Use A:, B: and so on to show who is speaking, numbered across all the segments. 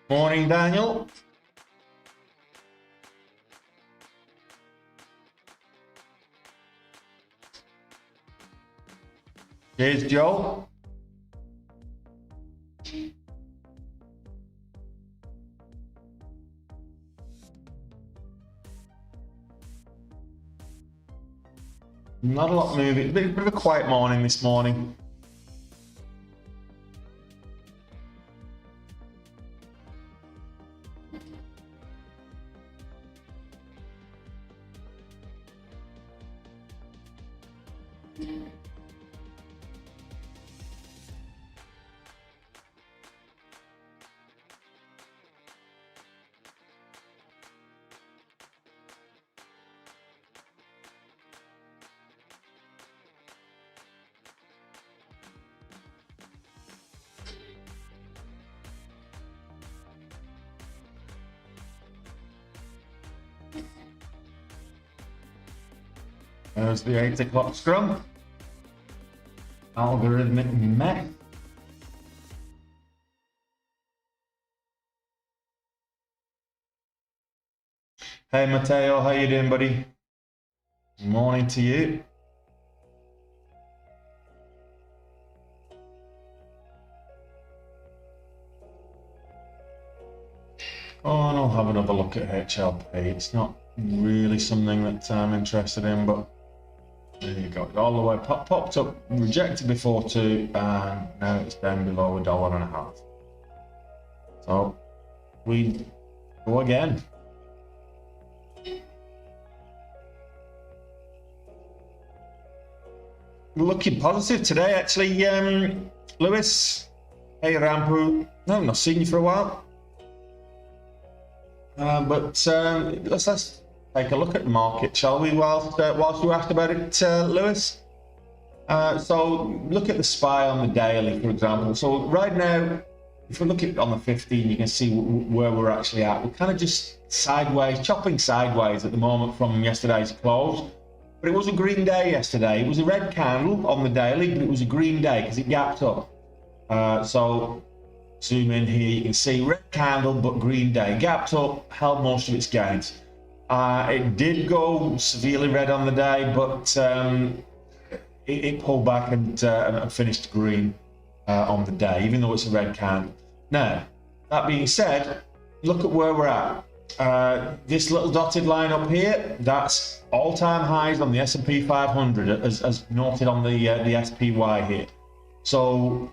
A: Morning, Daniel. Cheers, Joel. Not a lot moving. A bit of a quiet morning this morning. There's the 8 o'clock scrum. Algorithmic mess. Hey Matteo, how you doing, buddy? Morning to you. Oh, and I'll have another look at HLP. It's not really something that I'm interested in, but there you go. All the way popped up, rejected before 2, and now it's down below $1.50. So we go again. Looking positive today, actually. Lewis, hey Rampu, no, I've not seen you for a while. But let's take a look at the market, shall we, whilst you asked about it, Lewis? So look at the SPY on the daily, for example. So right now, if we look at on the 15, you can see where we're actually at. We're kind of just sideways, chopping sideways at the moment from yesterday's close. But it was a green day yesterday. It was a red candle on the daily, but it was a green day because it gapped up. So zoom in here, you can see red candle, but green day. Gapped up, held most of its gains. It did go severely red on the day, but it pulled back and finished green on the day, even though it's a red candle. Now, that being said, look at where we're at. This little dotted line up here, that's all-time highs on the S&P 500, as noted on the SPY here. So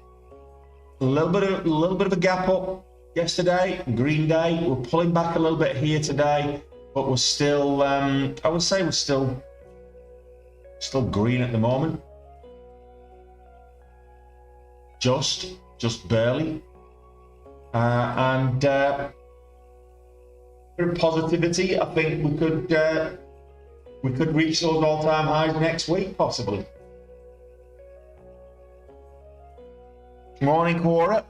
A: a little bit of a gap up yesterday, green day. We're pulling back a little bit here today, but we're still, I would say we're still green at the moment. Just barely, and for positivity, I think we could reach those all-time highs next week, possibly. Morning, Quora.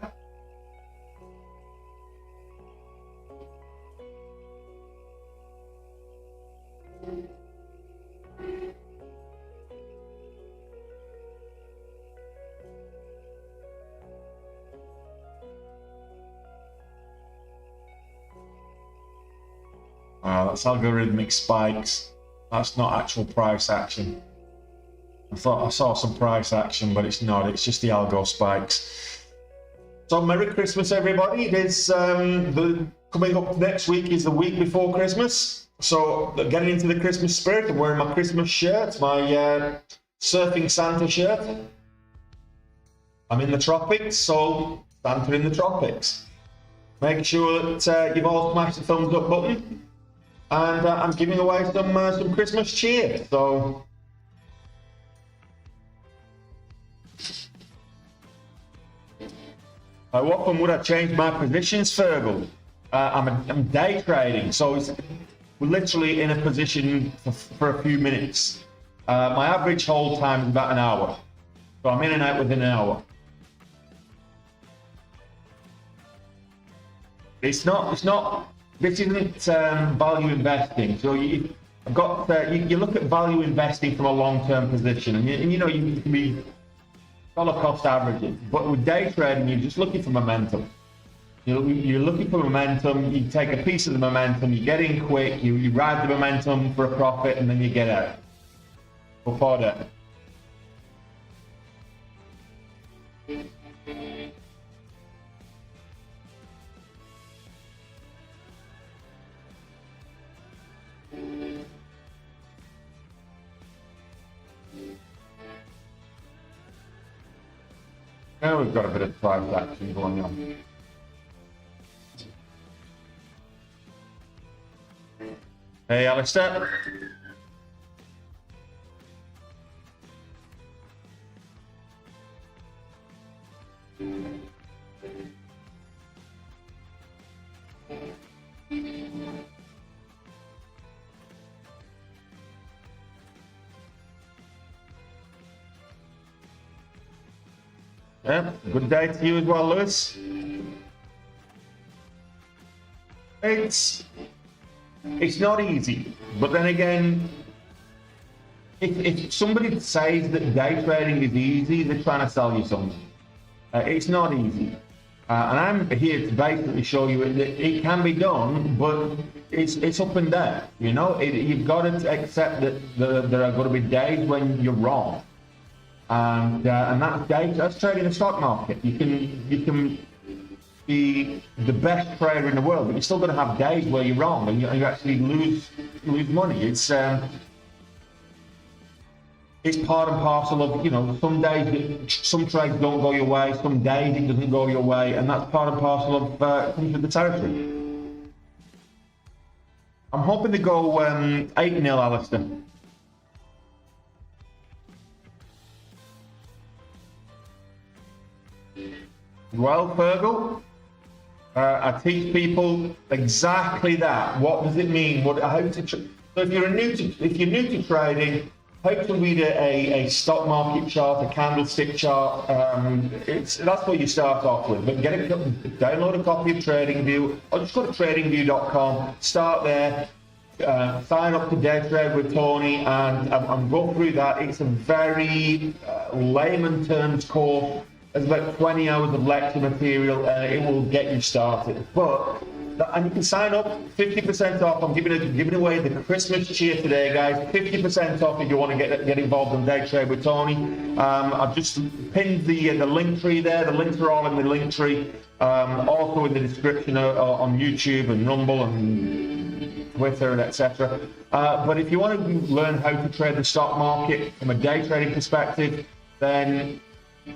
A: That's algorithmic spikes. That's not actual price action. I thought I saw some price action, but it's not. It's just the algo spikes. So Merry Christmas, everybody. It is coming up next week is the week before Christmas. So getting into the Christmas spirit, I'm wearing my Christmas shirt, my surfing Santa shirt. I'm in the tropics, so Santa in the tropics. Make sure that you've all smashed the thumbs up button. and I'm giving away some Christmas cheer. So how often would I change my positions, Fergal? I'm day trading, so we're literally in a position for a few minutes. My average hold time is about an hour, so I'm in and out within an hour. This isn't value investing. So you look at value investing from a long-term position, and you know you can be dollar cost averaging. But with day trading, you're just looking for momentum. You're looking for momentum. You take a piece of the momentum, you get in quick, you ride the momentum for a profit, and then you get out. Before that. Now we've got a bit of price action going on. Hey, Alistair. Yeah, good day to you as well, Lewis. It's not easy, but then again, if somebody says that day trading is easy, they're trying to sell you something. It's not easy, and I'm here to basically show you that it can be done, but it's up and down. You know, you've got to accept that there are going to be days when you're wrong. And that's trading the stock market. You can be the best trader in the world, but you're still going to have days where you're wrong and you actually lose money. It's part and parcel of, you know, some days some trades don't go your way, some days it doesn't go your way, and that's part and parcel of comes with the territory. I'm hoping to go 8-0, Alistair. Well, Fergal, I teach people exactly that. What does it mean? So if you're new to trading, how to read a stock market chart, a candlestick chart. That's what you start off with. But download a copy of TradingView, or just go to tradingview.com. Start there. Sign up to Day Trade with Tony, and go through that. It's a very layman terms course. There's about 20 hours of lecture material, and it will get you started. And you can sign up 50% off. I'm giving away the Christmas cheer today, guys. 50% off if you want to get involved in Day Trade with Tony. I've just pinned the link tree there. The links are all in the link tree. Also in the description on YouTube and Rumble and Twitter and etc. But if you want to learn how to trade the stock market from a day trading perspective, then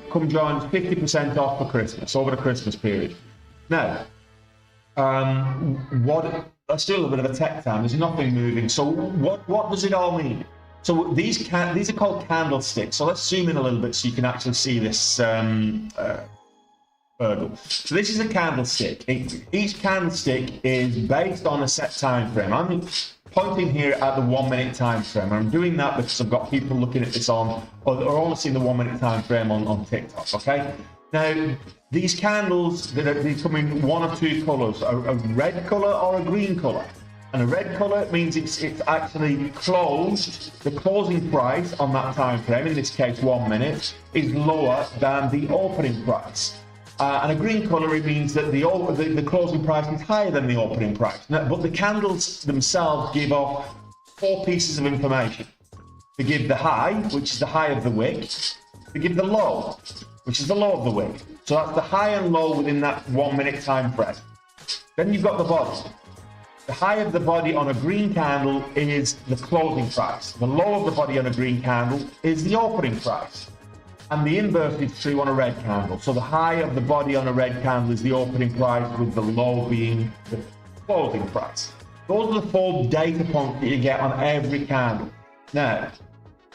A: come join us. 50% off for Christmas, over the Christmas period. Now, let's do a little bit of a tech time. There's nothing moving. So what does it all mean? So these are called candlesticks. So let's zoom in a little bit so you can actually see this hurdle. So this is a candlestick. Each candlestick is based on a set time frame. I'm pointing here at the 1 minute time frame. I'm doing that because I've got people looking at this or only seeing the 1 minute time frame on TikTok. Okay. Now these candles they come in one of two colors: a red color or a green color. And a red color means it's actually closed. The closing price on that time frame, in this case 1 minute, is lower than the opening price. And a green color, it means that the closing price is higher than the opening price. Now, but the candles themselves give off 4 pieces of information. They give the high, which is the high of the wick. They give the low, which is the low of the wick. So that's the high and low within that 1 minute time frame. Then you've got the body. The high of the body on a green candle is the closing price. The low of the body on a green candle is the opening price. And the inverse is true on a red candle. So the high of the body on a red candle is the opening price, with the low being the closing price. Those are the 4 data points that you get on every candle. Now,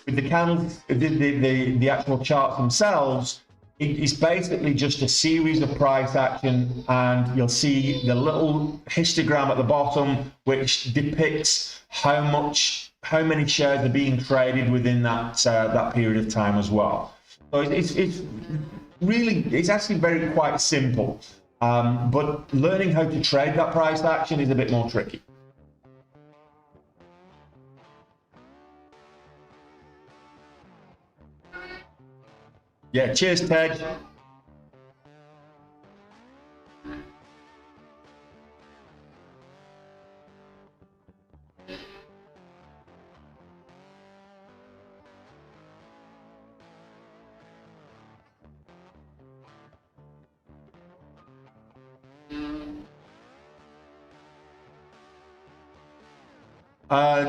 A: with the candles, the actual charts themselves, it's basically just a series of price action, and you'll see the little histogram at the bottom, which depicts how many shares are being traded within that period of time as well. So it's actually very quite simple, but learning how to trade that price action is a bit more tricky. Yeah, cheers, Ted.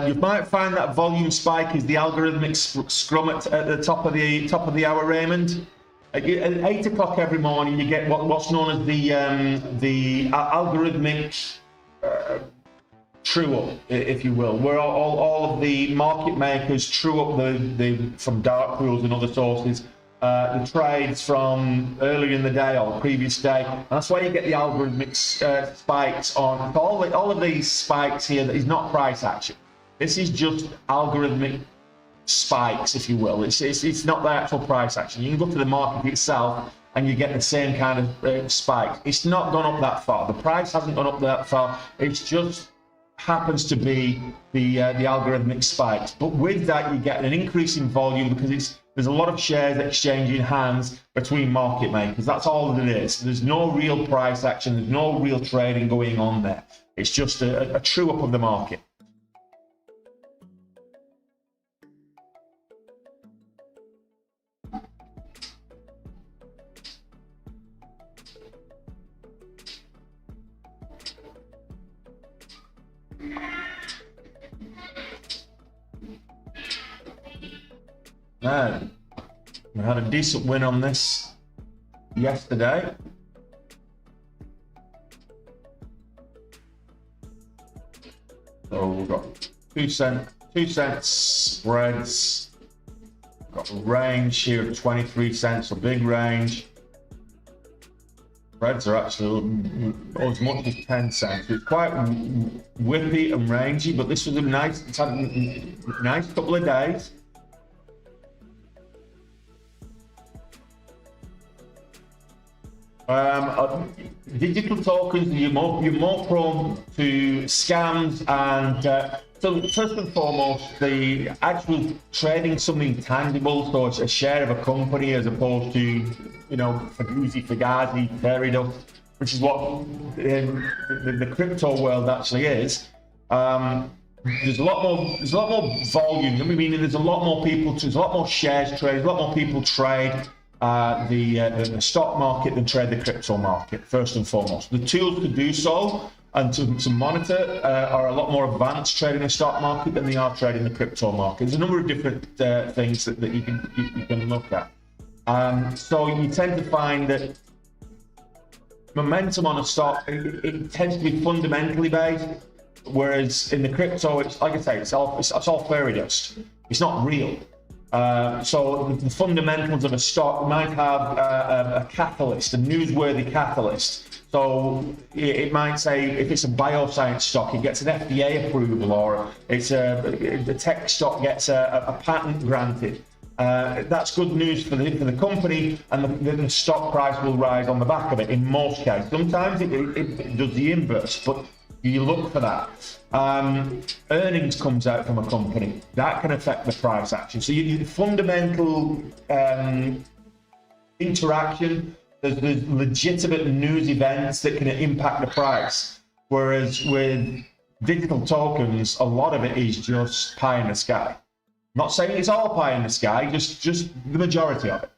A: You might find that volume spike is the algorithmic scrum at the top of the hour, Raymond. At 8 o'clock every morning, you get what's known as the algorithmic true up, if you will, where all of the market makers true up from dark pools and other sources the trades from earlier in the day or the previous day. And that's why you get the algorithmic spikes on all of these spikes here. That is not price action. This is just algorithmic spikes, if you will. It's not the actual price action. You can go to the market itself and you get the same kind of spike. It's not gone up that far. The price hasn't gone up that far. It's just happens to be the algorithmic spikes. But with that, you get an increase in volume because there's a lot of shares exchanging hands between market makers. That's all that it is. There's no real price action. There's no real trading going on there. It's just a true up of the market. Now, we had a decent win on this yesterday. So we've got 2 cents spreads. We've got a range here of 23 cents, a big range. Spreads are actually as much as 10 cents. It's quite whippy and rangy, but this was it's had a nice couple of days. Digital tokens, you're more prone to scams, and so first and foremost, the actual trading something tangible, so it's a share of a company as opposed to, fugazi, fairy dust, which is what the crypto world actually is. There's a lot more volume. I mean, there's a lot more shares traded, a lot more people trade the stock market than trade the crypto market, first and foremost. The tools to do so and to monitor are a lot more advanced trading the stock market than they are trading the crypto market. There's a number of different things that you can look at. So you tend to find that momentum on a stock, it tends to be fundamentally based, whereas in the crypto, it's like I say, it's all fairy dust. It's not real. So the fundamentals of a stock might have a catalyst, a newsworthy catalyst. So it might say if it's a bioscience stock, it gets an FDA approval, or it's the tech stock gets a patent granted. That's good news for the company, and the stock price will rise on the back of it in most cases. Sometimes it does the inverse, but you look for that. Earnings comes out from a company, that can affect the price action. So you fundamental interaction, there's legitimate news events that can impact the price. Whereas with digital tokens, a lot of it is just pie in the sky. Not saying it's all pie in the sky, just the majority of it.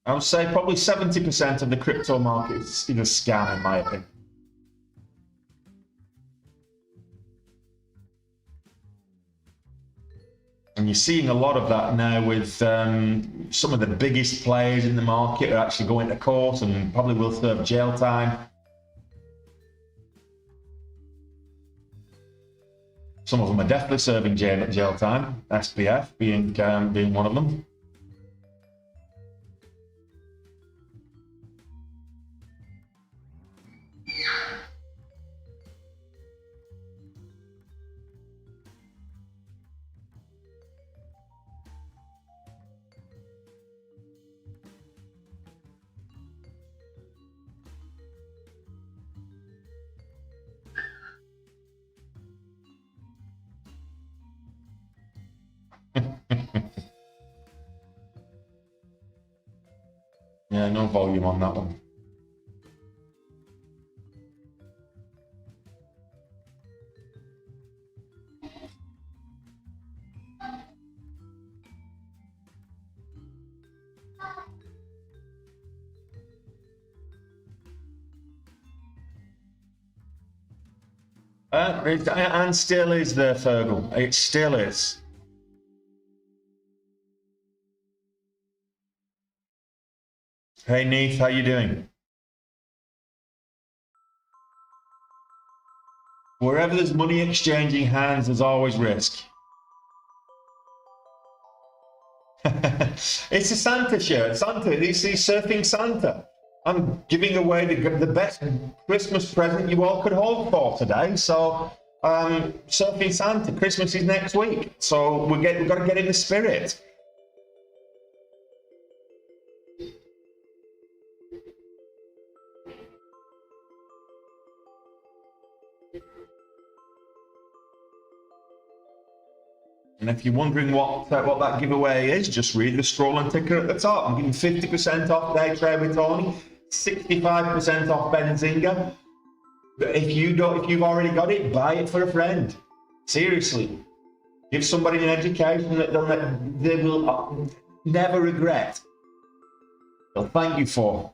A: I would say probably 70% of the crypto market is a scam, in my opinion. And you're seeing a lot of that now with some of the biggest players in the market are actually going to court and probably will serve jail time. Some of them are definitely serving jail time, SPF being one of them. Yeah, no volume on that one. And still is there, Fergal. It still is. Hey, Neith, how you doing? Wherever there's money exchanging hands, there's always risk. It's a Santa shirt. Santa, this is Surfing Santa. I'm giving away the best Christmas present you all could hope for today. So, Surfing Santa, Christmas is next week. So we've got to get in the spirit. And if you're wondering what that giveaway is, just read the scrolling ticker at the top. I'm giving 50% off day trade with Tony, 65% off Benzinga. But if you've already got it, buy it for a friend. Seriously, give somebody an education that they will never regret. They'll thank you for.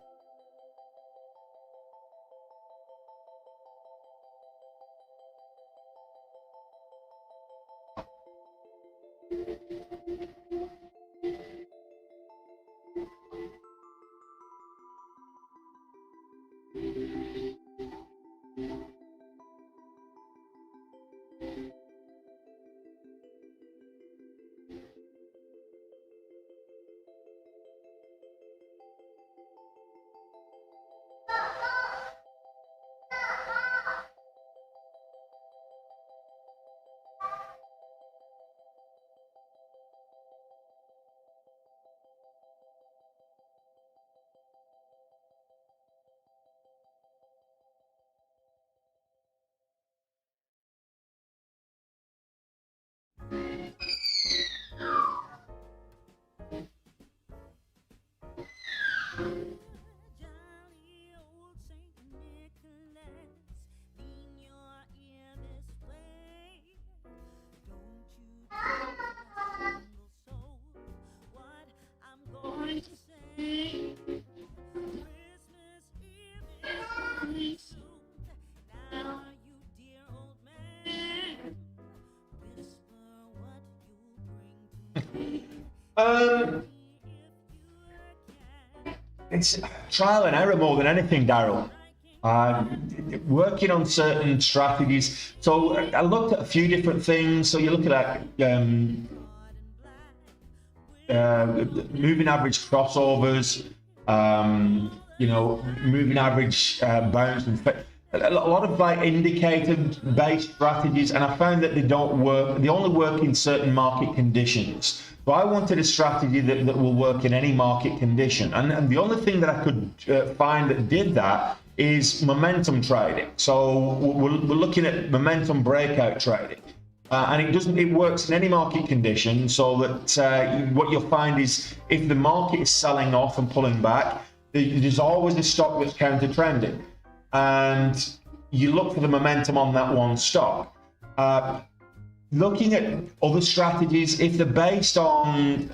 A: It's trial and error more than anything, Daryl. Working on certain strategies. So I looked at a few different things. So you look at moving average crossovers, moving average bounce, and a lot of like indicator-based strategies, and I found that they don't work. They only work in certain market conditions. So I wanted a strategy that will work in any market condition, and the only thing that I could find that did that is momentum trading. So we're looking at momentum breakout trading, and it works in any market condition. So that what you'll find is if the market is selling off and pulling back, there's always a stock that's counter trending, and you look for the momentum on that one stock. Looking at other strategies, if they're based on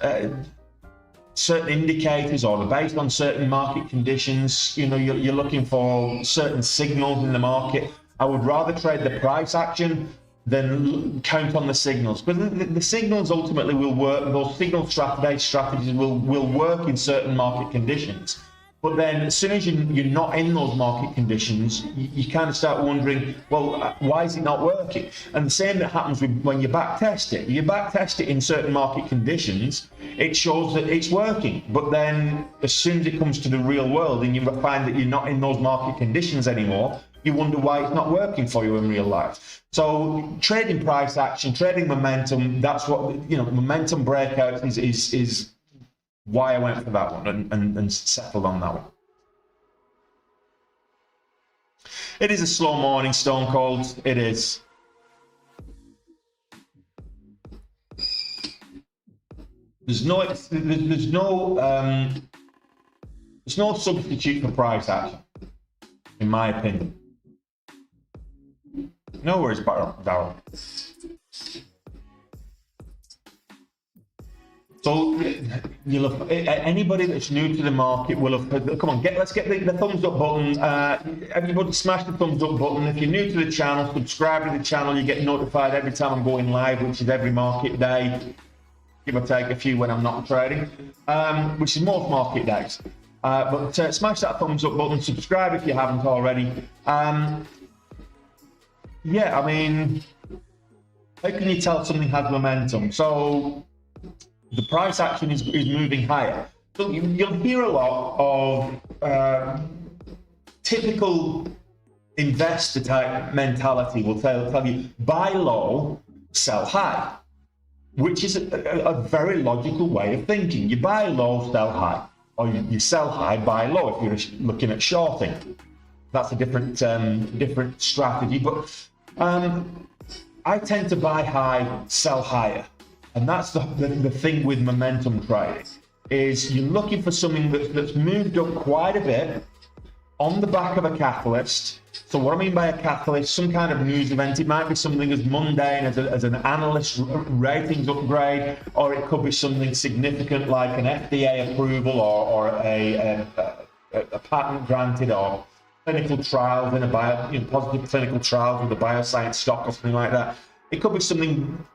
A: certain indicators or they're based on certain market conditions, you're looking for certain signals in the market, I would rather trade the price action then count on the signals. But the signals ultimately will work. Those signal based strategies will work in certain market conditions. But then as soon as you're not in those market conditions, you kind of start wondering, well, why is it not working? And the same that happens when you back test it. You back test it in certain market conditions, it shows that it's working. But then as soon as it comes to the real world and you find that you're not in those market conditions anymore, you wonder why it's not working for you in real life. So trading price action, trading momentum, that's what, momentum breakouts is why I went for that one and settled on that one. It is a slow morning, Stone Cold. It is. There's no substitute for price action, in my opinion. No worries, Darryl. So you'll have, anybody that's new to the market will have, come on, let's get the thumbs up button. Everybody smash the thumbs up button. If you're new to the channel, subscribe to the channel. You get notified every time I'm going live, which is every market day, give or take a few when I'm not trading, which is most market days. But smash that thumbs up button, subscribe if you haven't already. Yeah, I mean, how can you tell something has momentum? So the price action is moving higher. So you'll hear a lot of typical investor type mentality will tell you buy low, sell high, which is a very logical way of thinking. You buy low, sell high, or you sell high, buy low if you're looking at shorting. That's a different strategy, but I tend to buy high, sell higher. And that's the thing with momentum trading, is you're looking for something that's moved up quite a bit on the back of a catalyst. So what I mean by a catalyst, some kind of news event. It might be something as mundane as an analyst ratings upgrade, or it could be something significant like an FDA approval or a patent granted, or clinical trials in a positive clinical trials with a bioscience stock or something like that. It could be something,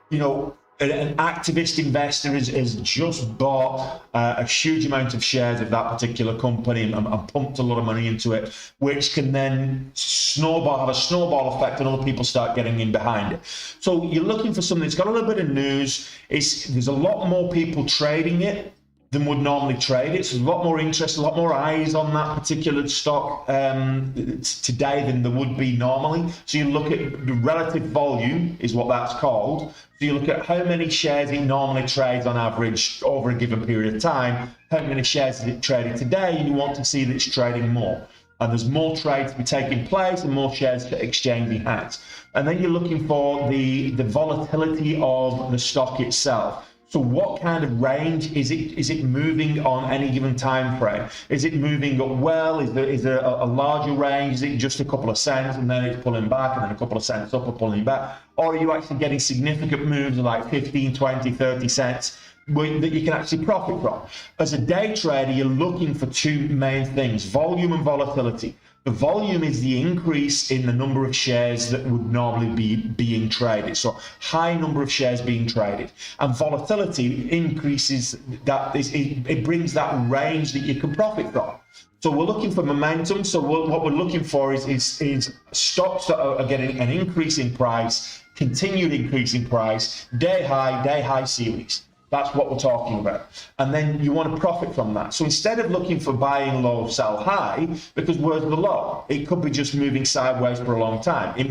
A: an activist investor has just bought a huge amount of shares of that particular company and pumped a lot of money into it, which can then have a snowball effect and other people start getting in behind it. So you're looking for something that's got a little bit of news. There's a lot more people trading it than would normally trade it. So there's a lot more interest, a lot more eyes on that particular stock today than there would be normally. So you look at the relative volume, is what that's called. So you look at how many shares it normally trades on average over a given period of time, how many shares is it trading today, and you want to see that it's trading more. And there's more trades to be taking place and more shares exchanging hands. And then you're looking for the volatility of the stock itself. So what kind of range is it moving on any given time frame? Is it moving up well? Is there a larger range? Is it just a couple of cents and then it's pulling back and then a couple of cents up or pulling back? Or are you actually getting significant moves of like 15, 20, 30 cents that you can actually profit from? As a day trader, you're looking for two main things: volume and volatility. The volume is the increase in the number of shares that would normally be being traded. So high number of shares being traded. And volatility increases that, it brings that range that you can profit from. So we're looking for momentum. So what we're looking for is stocks that are getting an increase in price, continued increase in price, day high series. That's what we're talking about. And then you want to profit from that. So instead of looking for buying low, sell high, because where's the low? It could be just moving sideways for a long time. It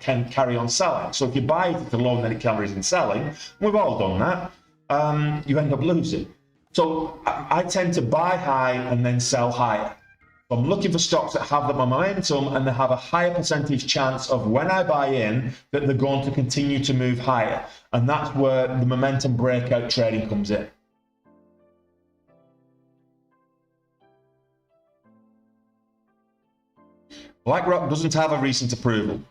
A: can carry on selling. So if you buy it at the low and then it carries on selling, we've all done that, you end up losing. So I tend to buy high and then sell higher. I'm looking for stocks that have the momentum and they have a higher percentage chance of, when I buy in, that they're going to continue to move higher. And that's where the momentum breakout trading comes in. BlackRock doesn't have a recent approval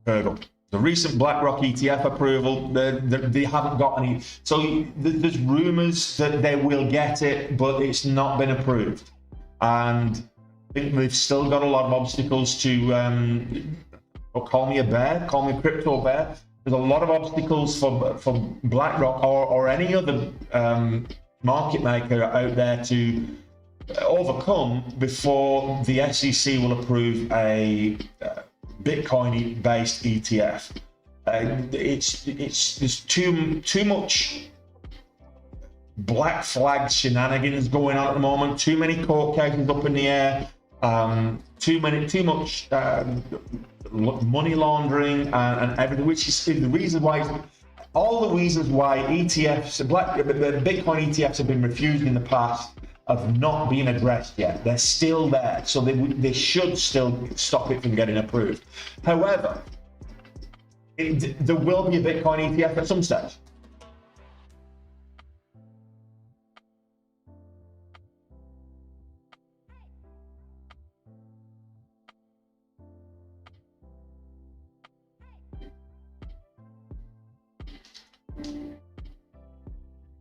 A: hurdle. The recent BlackRock ETF approval, they haven't got any. So there's rumors that they will get it, but it's not been approved. And I think they've still got a lot of obstacles to but call me a bear, call me a crypto bear. There's a lot of obstacles for BlackRock or any other market maker out there to overcome before the SEC will approve a Bitcoin-based ETF. There's too much black flag shenanigans going on at the moment. Too many court cases up in the air. Too much money laundering and everything, which is the reason why. All the reasons why ETFs, Bitcoin ETFs have been refused in the past have not been addressed yet. They're still there, so they should still stop it from getting approved. However, there will be a Bitcoin ETF at some stage.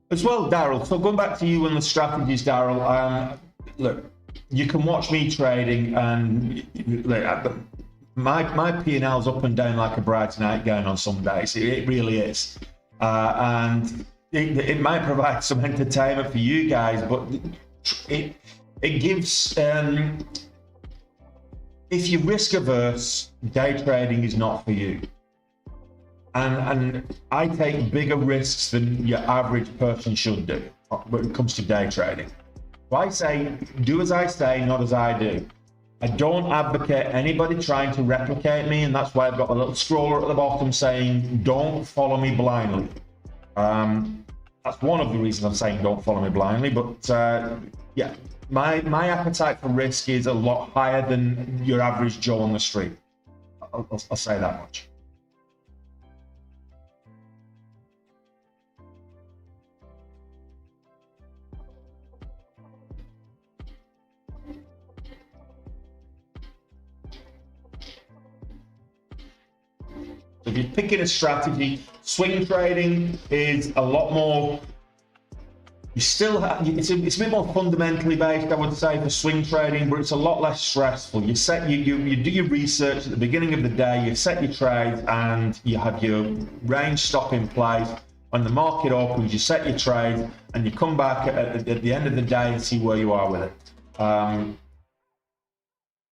A: As well, Daryl, so going back to you and the strategies, Daryl, look, you can watch me trading and look, my P&L's up and down like a bride's nightgown on some days. It really is. And it might provide some entertainment for you guys, but it gives, if you're risk averse, day trading is not for you. And I take bigger risks than your average person should do when it comes to day trading. So I say, do as I say, not as I do. I don't advocate anybody trying to replicate me, and that's why I've got a little scroller at the bottom saying, don't follow me blindly. That's one of the reasons I'm saying don't follow me blindly, but yeah, my appetite for risk is a lot higher than your average Joe on the street. I'll say that much. If you're picking a strategy, swing trading is a lot more. You still have, it's a bit more fundamentally based, I would say, for swing trading, but it's a lot less stressful. You do your research at the beginning of the day, you set your trades, and you have your range stop in place. When the market opens, you set your trade, and you come back at the end of the day and see where you are with it.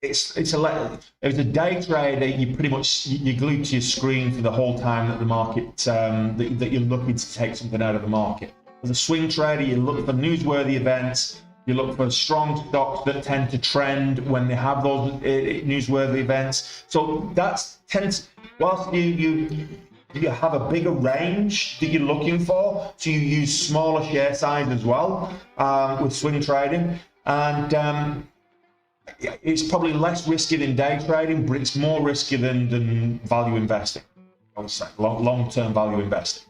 A: As a day trader, you pretty much you're glued to your screen for the whole time that the market that you're looking to take something out of the market. As a swing trader, you look for newsworthy events. You look for strong stocks that tend to trend when they have those newsworthy events. So that tends, whilst you have a bigger range that you're looking for, so you use smaller share size as well with swing trading, and it's probably less risky than day trading, but it's more risky than value investing. I would say long-term value investing.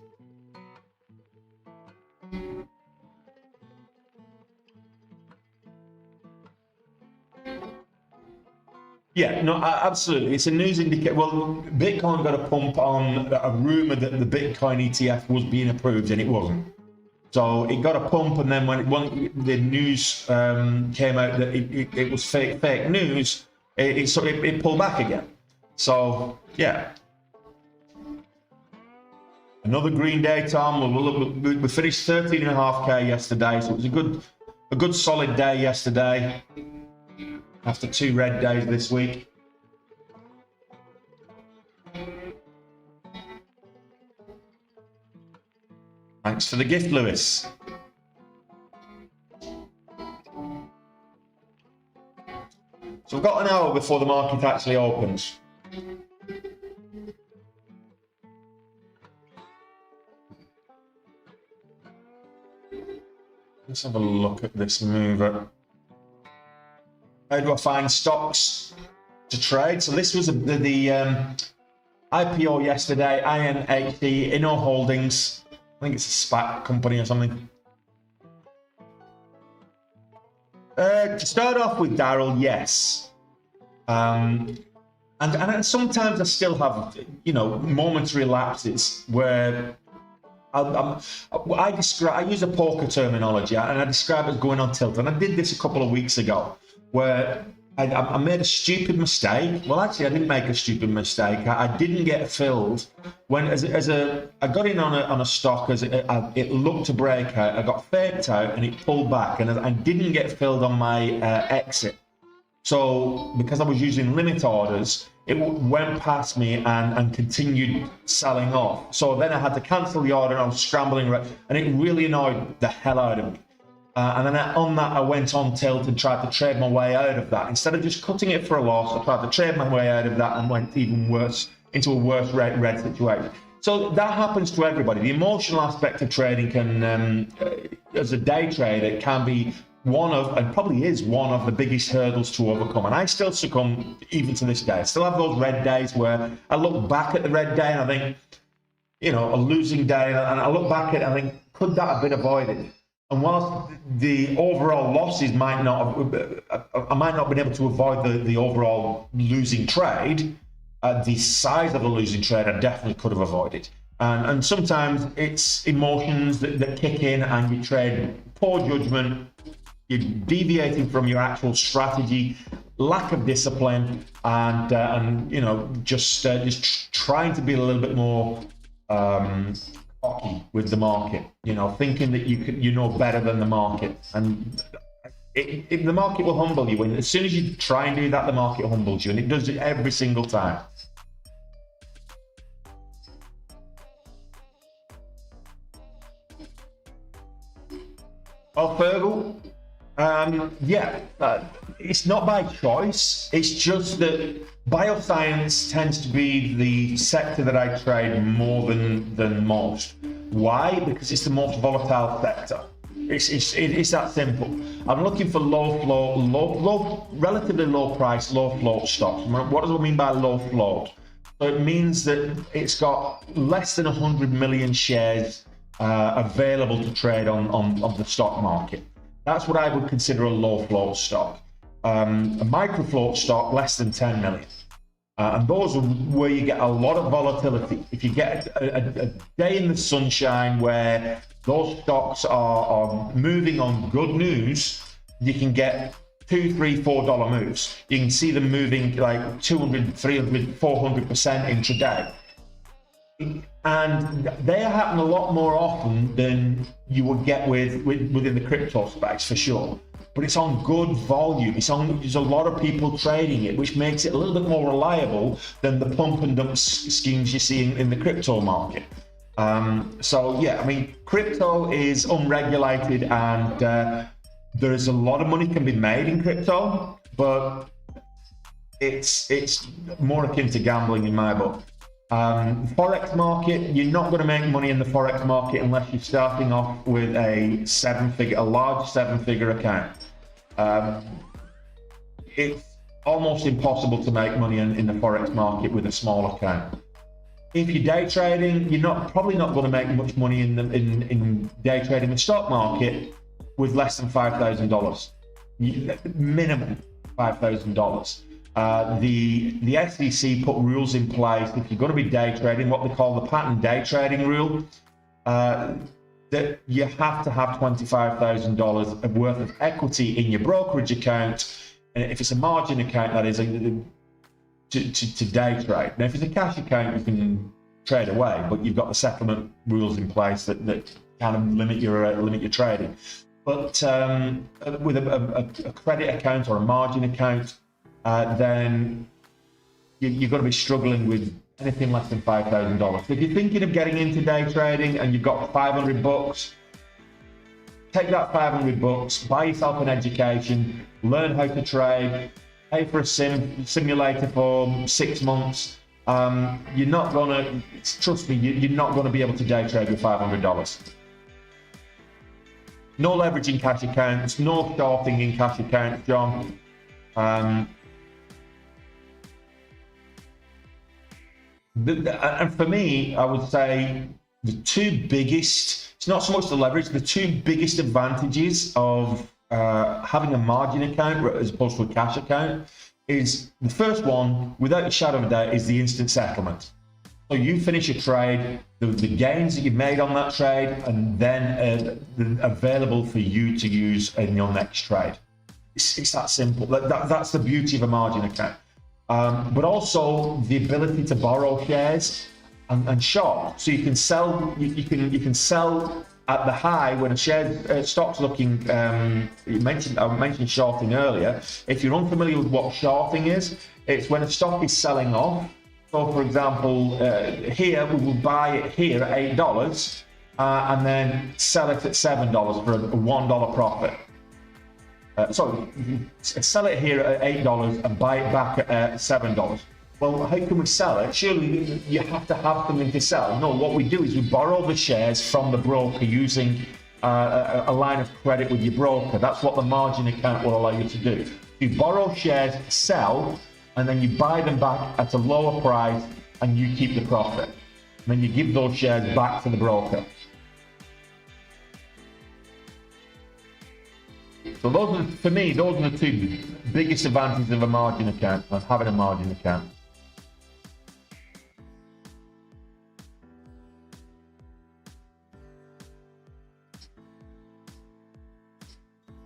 A: Yeah, no, absolutely. It's a news indicator. Well, Bitcoin got a pump on a rumor that the Bitcoin ETF was being approved, and it wasn't. So it got a pump, and then when the news came out that it was fake news, it pulled back again. So yeah, another green day, Tom. We finished 13.5K yesterday, so it was a good solid day yesterday after 2 red days this week. Thanks for the gift, Lewis. So we've got an hour before the market actually opens. Let's have a look at this mover. How do I find stocks to trade? So this was the IPO yesterday, INHD, Inno Holdings. I think it's a SPAC company or something. To start off with, Daryl, yes. And sometimes I still have, momentary lapses where I use a poker terminology, and I describe it as going on tilt. And I did this a couple of weeks ago, where I made a stupid mistake. Well, actually, I didn't make a stupid mistake. I didn't get filled when I got in on a stock as it looked to break out. I got faked out and it pulled back, and I didn't get filled on my exit. So because I was using limit orders, it went past me and continued selling off. So then I had to cancel the order, and I was scrambling, and it really annoyed the hell out of me. And then on that, I went on tilt and tried to trade my way out of that. Instead of just cutting it for a loss, I tried to trade my way out of that and went even worse, into a worse red situation. So that happens to everybody. The emotional aspect of trading can, as a day trader, can be one of, and probably is one of the biggest hurdles to overcome. And I still succumb even to this day. I still have those red days where I look back at the red day and I think, you know, a losing day, and I look back at it and I think, could that have been avoided? And whilst the overall losses might not have, I might not have been able to avoid the overall losing trade, the size of the losing trade I definitely could have avoided. And sometimes it's emotions that kick in and you trade poor judgment, you're deviating from your actual strategy, lack of discipline, and you know, just trying to be a little bit more cocky with the market, you know, thinking that you know better than the market. And the market will humble you. And as soon as you try and do that, the market humbles you, and it does it every single time. Oh, Fergal, yeah, it's not by choice. It's just that bioscience tends to be the sector that I trade more than most. Why? Because it's the most volatile sector. It's that simple. I'm looking for low float, relatively low price, low float stocks. What does it mean by low float? So it means that it's got less than 100 million shares available to trade on the stock market. That's what I would consider a low float stock. A micro float stock, less than 10 million. And those are where you get a lot of volatility. If you get a day in the sunshine where those stocks are moving on good news, you can get $2, $3, $4 moves. You can see them moving like 200, 300, 400% intraday. And they happen a lot more often than you would get within the crypto space, for sure. But it's on good volume. There's a lot of people trading it, which makes it a little bit more reliable than the pump and dump schemes you see in the crypto market. So yeah, I mean, crypto is unregulated, and there is a lot of money can be made in crypto, but it's more akin to gambling in my book. Forex market, you're not going to make money in the forex market unless you're starting off with a large seven-figure account. It's almost impossible to make money in the forex market with a small account. If you're day trading, you're probably not going to make much money in day trading the stock market with less than $5,000, minimum $5,000. The SEC put rules in place if you're going to be day trading, what they call the pattern day trading rule, that you have to have $25,000 worth of equity in your brokerage account, and if it's a margin account, that is to day trade. Now, if it's a cash account, you can trade away, but you've got the settlement rules in place that kind of limit your trading. But with a credit account or a margin account, then you're going to be struggling with anything less than $5,000. If you're thinking of getting into day trading and you've got $500, take that $500, buy yourself an education, learn how to trade, pay for a simulator for 6 months. You're not going to, trust me, you're not going to be able to day trade with $500. No leveraging cash accounts, no shorting in cash accounts, John. And for me, I would say the two biggest, it's not so much the leverage, the two biggest advantages of having a margin account as opposed to a cash account is, the first one, without a shadow of a doubt, is the instant settlement. So you finish a trade, the gains that you've made on that trade, and then available for you to use in your next trade. It's that simple. That's the beauty of a margin account. But also the ability to borrow shares and short. So you can sell. You can sell at the high when a stock's looking. I mentioned shorting earlier. If you're unfamiliar with what shorting is, it's when a stock is selling off. So, for example, here we will buy it here at $8 and then sell it at $7 for a $1 profit. Sorry, sell it here at $8 and buy it back at $7. Well, how can we sell it? Surely you have to have something to sell. No, what we do is we borrow the shares from the broker using a line of credit with your broker. That's what the margin account will allow you to do. You borrow shares, sell, and then you buy them back at a lower price and you keep the profit. And then you give those shares back to the broker. So those are, for me, those are the two biggest advantages of a margin account, of having a margin account.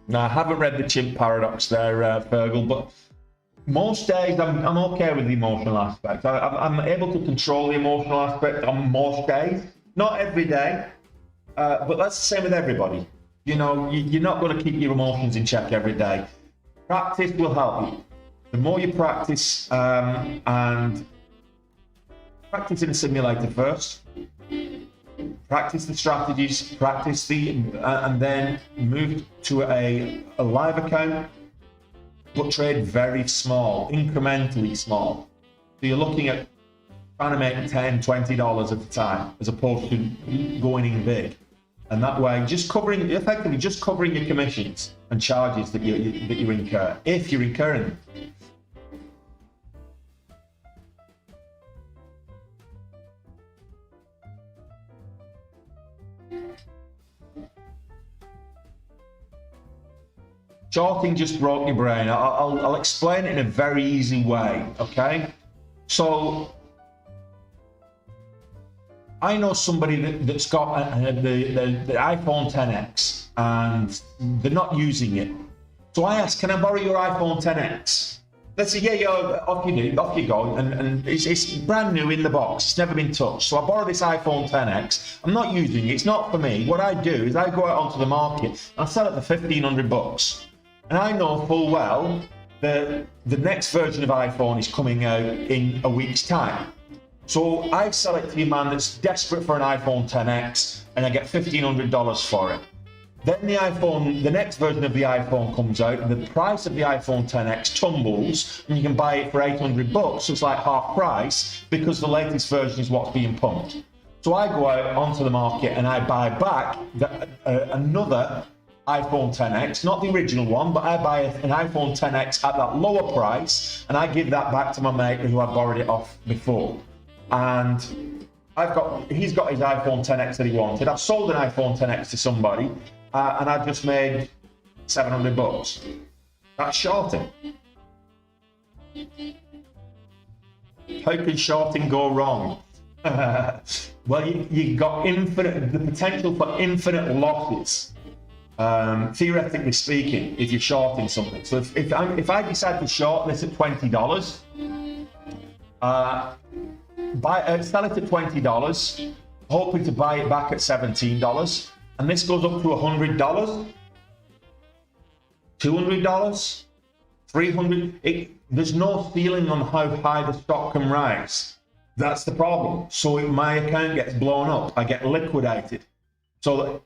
A: Now, I haven't read the chimp paradox there, Fergal, but most days I'm okay with the emotional aspect. I'm able to control the emotional aspect on most days, not every day, but that's the same with everybody. You know, you're not going to keep your emotions in check every day. Practice will help you. The more you practice, and practice in a simulator first, practice the strategies, and then move to a live account, but trade very small, incrementally small. So you're looking at trying to make $10, $20 at a time, as opposed to going in big. And that way, effectively just covering your commissions and charges that you incur, if you're incurring them. Shorting just broke your brain. I'll explain it in a very easy way, okay? So, I know somebody that's got the iPhone XS and they're not using it. So I asked, can I borrow your iPhone XS? They say, yeah, off you go. And it's brand new in the box. It's never been touched. So I borrow this iPhone XS. I'm not using it. It's not for me. What I do is I go out onto the market and I sell it for $1,500. And I know full well that the next version of iPhone is coming out in a week's time. So I sell it to a man that's desperate for an iPhone XS and I get $1,500 for it. Then the next version of the iPhone comes out and the price of the iPhone XS tumbles and you can buy it for $800. So it's like half price because the latest version is what's being pumped. So I go out onto the market and I buy back another iPhone XS, not the original one, but I buy an iPhone XS at that lower price and I give that back to my mate who I borrowed it off before. And he's got his iPhone XS that he wanted. I've sold an iPhone XS to somebody and I've just made $700. That's shorting. How can shorting go wrong? Well, you've got the potential for infinite losses. Theoretically speaking, if you're shorting something. So if I decide to short this at $20, sell it at $20, hoping to buy it back at $17, and this goes up to $100, $200, $300. There's no ceiling on how high the stock can rise. That's the problem. So my account gets blown up. I get liquidated. So that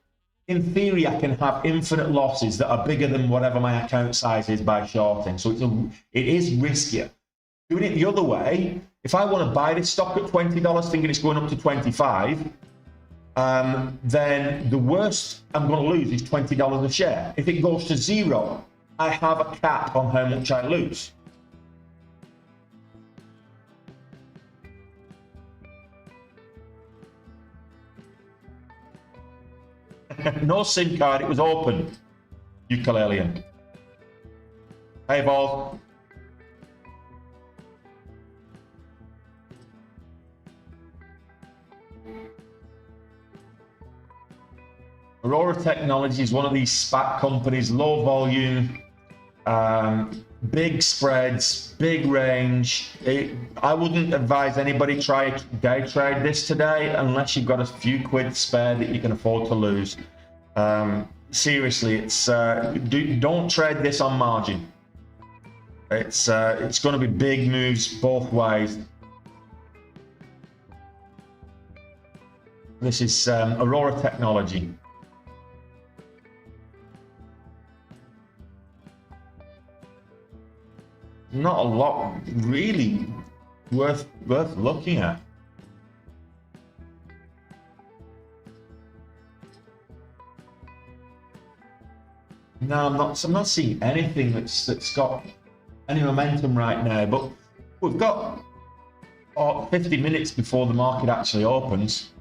A: in theory, I can have infinite losses that are bigger than whatever my account size is by shorting. So it is riskier. Doing it the other way, if I want to buy this stock at $20, thinking it's going up to $25, then the worst I'm going to lose is $20 a share. If it goes to zero, I have a cap on how much I lose. No SIM card, it was open. Ukulelean. Hey, Vol. Aurora Technology is one of these SPAC companies, low volume, Big spreads, big range. I wouldn't advise anybody try day trade this today unless you've got a few quid spare that you can afford to lose. Seriously, it's don't trade this on margin. It's going to be big moves both ways. This is Aurora Technology. Not a lot really worth looking at. No, I'm not seeing anything that's got any momentum right now. But we've got 50 minutes before the market actually opens.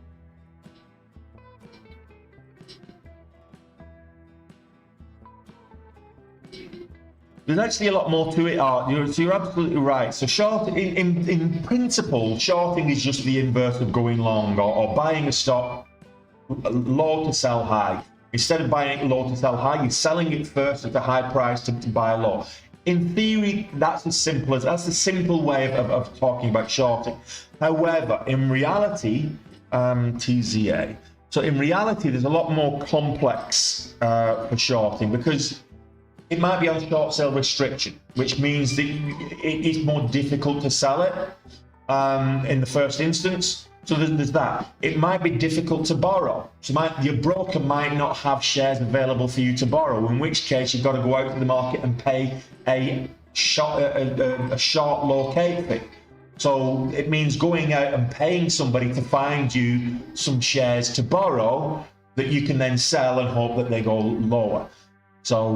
A: There's actually a lot more to it, Art. So you're absolutely right. So short, in principle, shorting is just the inverse of going long, or buying a stock low to sell high. Instead of buying it low to sell high, you're selling it first at a high price to buy low. In theory, that's a simple way of talking about shorting. However, in reality, TZA. So in reality, there's a lot more complex for shorting, because it might be on short sale restriction, which means that it is more difficult to sell it in the first instance. So there's that. It might be difficult to borrow. So your broker might not have shares available for you to borrow, in which case you've got to go out to the market and pay a short locate fee. So it means going out and paying somebody to find you some shares to borrow that you can then sell and hope that they go lower. So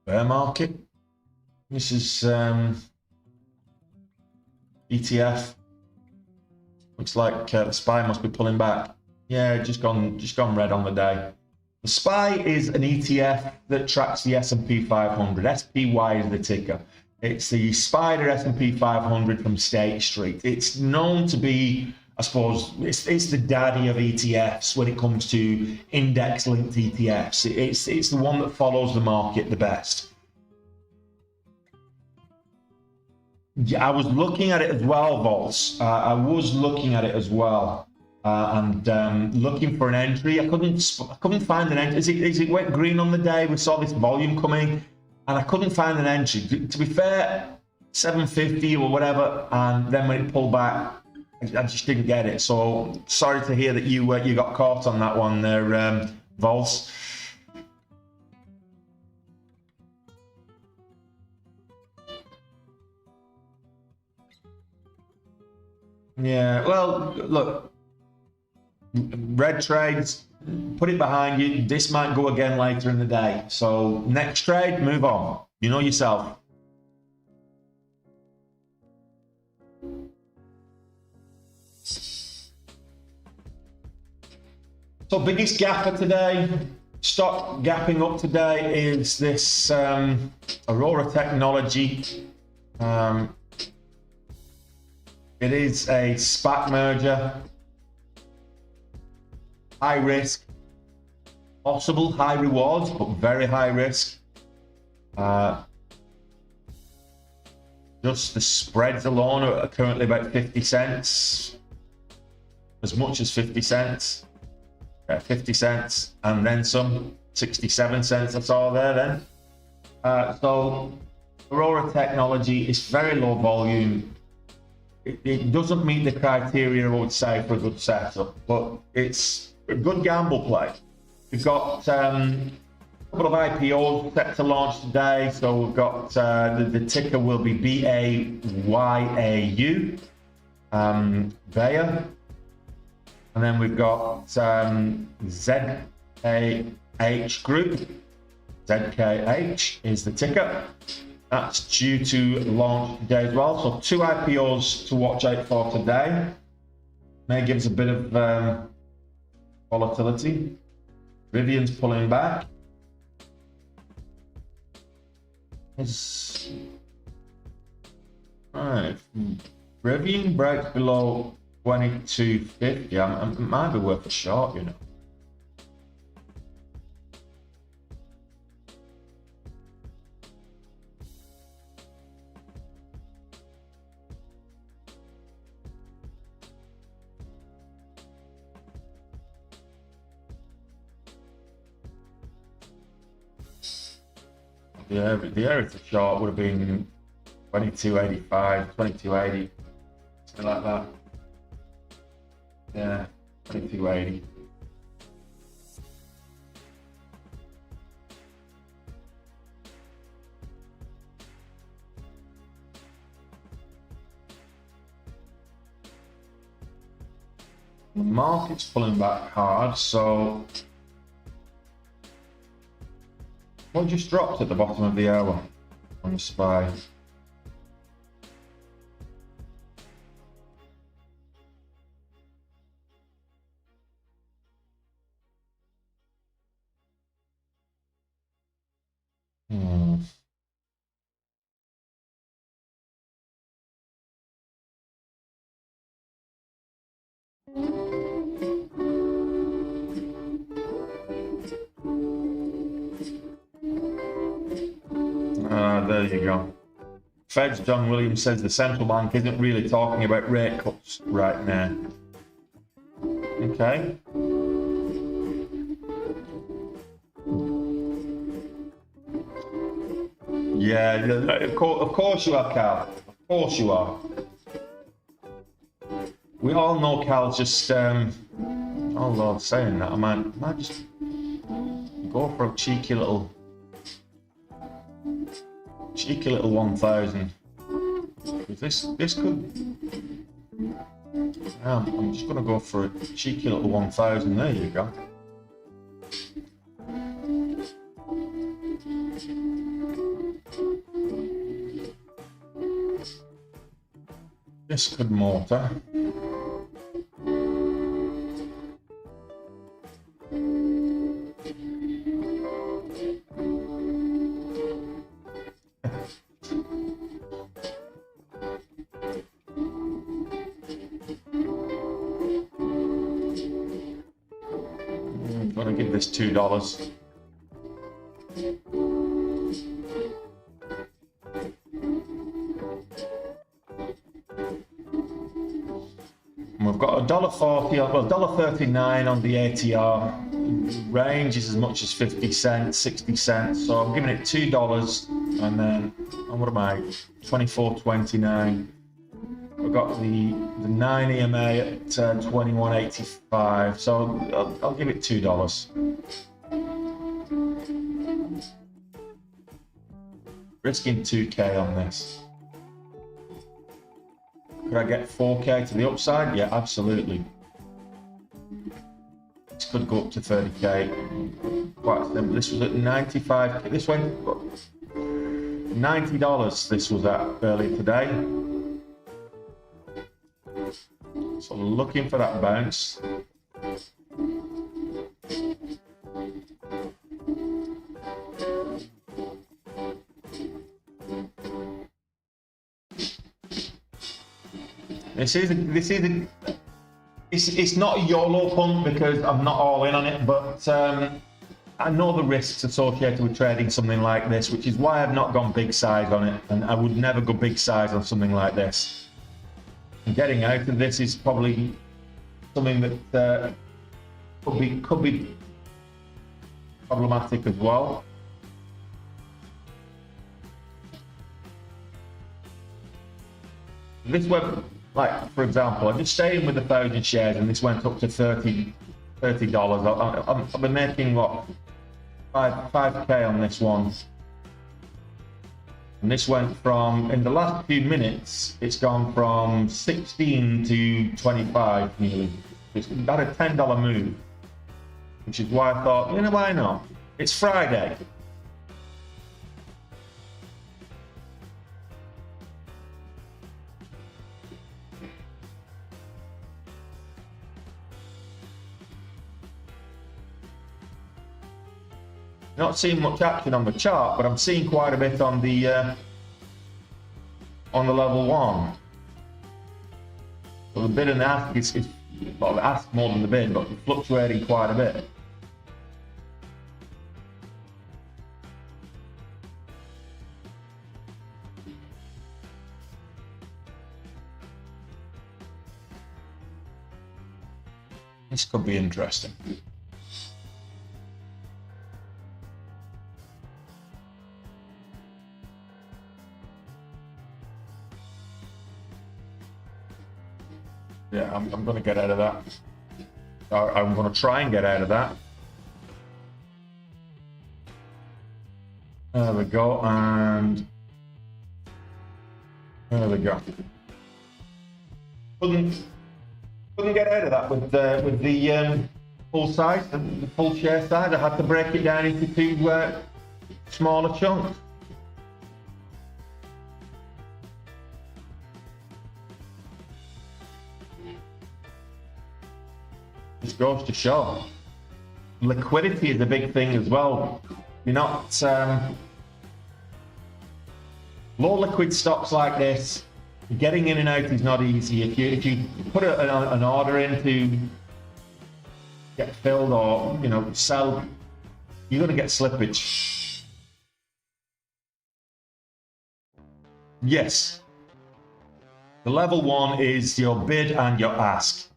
A: bear market. This is ETF. Looks like the SPY must be pulling back. Yeah, just gone red on the day. The SPY is an ETF that tracks the S&P 500. SPY is the ticker. It's the Spider S&P 500 from State Street. It's known to be, I suppose, it's the daddy of ETFs when it comes to index-linked ETFs. It's the one that follows the market the best. Yeah, I was looking at it as well, Vols. I was looking at it as well, and looking for an entry. I couldn't find an entry. As it went green on the day, we saw this volume coming, and I couldn't find an entry. To be fair, 750 or whatever, and then when it pulled back, I just didn't get it. So sorry to hear that you got caught on that one there, Vols. Yeah, well, look, red trades, put it behind you. This might go again later in the day. So next trade, move on. You know yourself. So biggest gapper today, stock gapping up today, is this Aurora Technology. It is a SPAC merger. High risk, possible high rewards, but very high risk. Just the spreads alone are currently about 50 cents, as much as 50 cents. 50 cents and then some, 67 cents I saw there then. So Aurora Technology is very low volume. It doesn't meet the criteria, I would say, for a good setup, but it's a good gamble play. We've got a couple of IPOs set to launch today. So we've got the ticker will be BAYAU, Bayer. And then we've got ZKH Group. ZKH is the ticker. That's due to launch today as well. So 2 IPOs to watch out for today. May give us a bit of volatility. Rivian's pulling back. Right. Rivian breaks below 22.50. It might be worth a short, you know. The area for short would have been 22.85, 22.80, something like that. Yeah, 22.80. The market's pulling back hard, so what just dropped at the bottom of the hour on the SPY? There you go. Fed's John Williams says the central bank isn't really talking about rate cuts right now. Okay. Yeah, of course you are, Cal. Of course you are. We all know Cal's just, oh Lord, saying that, I might just go for a cheeky little 1,000. This could. I'm just gonna go for a cheeky little 1,000. There you go. This could motor. I'm gonna give this $2. We've got $1.40, well, $1.39 on the ATR. Range is as much as 50 cents, 60 cents. So I'm giving it $2, and then what am I? 24.29. We've got the 9 EMA at 21.85. So I'll give it $2. Risking 2K on this. Could I get 4K to the upside? Yeah, absolutely. This could go up to 30K. Quite simple. This was at 95. This went $90. This was at earlier today. So looking for that bounce. It's not a YOLO punt because I'm not all in on it, but I know the risks associated with trading something like this, which is why I've not gone big size on it, and I would never go big size on something like this. And getting out of this is probably something that could be problematic as well. This web, like for example, I just stayed in with 1,000 shares and this went up to $30. I've been making what, 5K on this one. And this went from, in the last few minutes, it's gone from 16 to 25 nearly. It's got a $10 move, which is why I thought, you know, why not? It's Friday. Not seeing much action on the chart, but I'm seeing quite a bit on the level one. So the bid and the ask is well, the ask more than the bid, but fluctuating quite a bit. This could be interesting. Yeah, I'm going to get out of that. I'm going to try and get out of that. There we go, and there we go. Couldn't get out of that with the full size, the full share size. I had to break it down into two smaller chunks. This goes to show liquidity is a big thing as well. You're not low liquid stocks like this. Getting in and out is not easy. If you put an order in to get filled or sell, you're going to get slippage. Yes. The level 1 is your bid and your ask.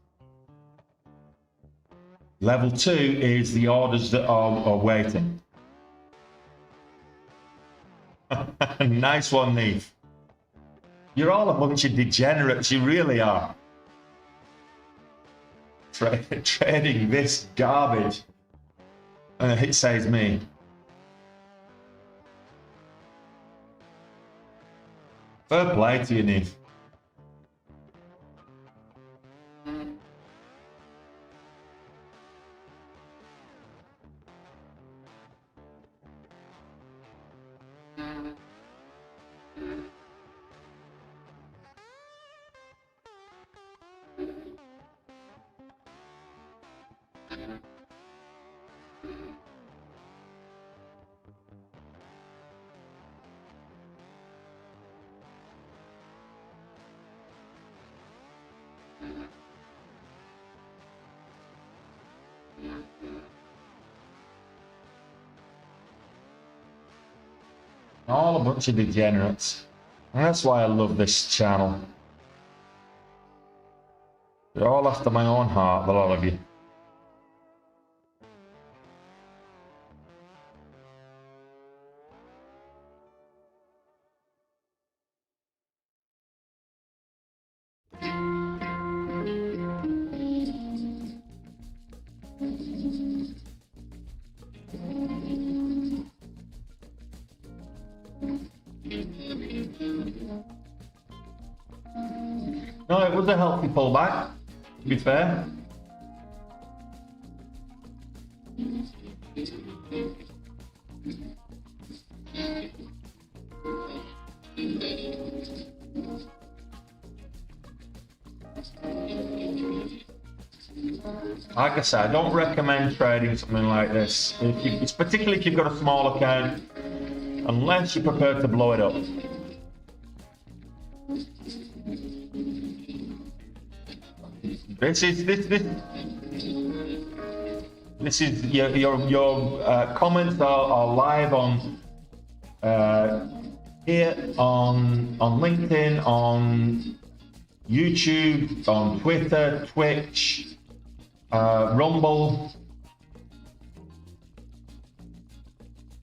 A: Level 2 is the orders that are waiting. Nice one, Neve. You're all a bunch of degenerates, you really are. Trading this garbage. It says me. Fair play to you, Neve. All a bunch of degenerates. And that's why I love this channel. You're all after my own heart, a lot of you. No, it was a healthy pullback, to be fair. Like I said, I don't recommend trading something like this. It's particularly if you've got a small account, unless you're prepared to blow it up. This is your comments are live on here on LinkedIn, on YouTube, on Twitter, Twitch, Rumble.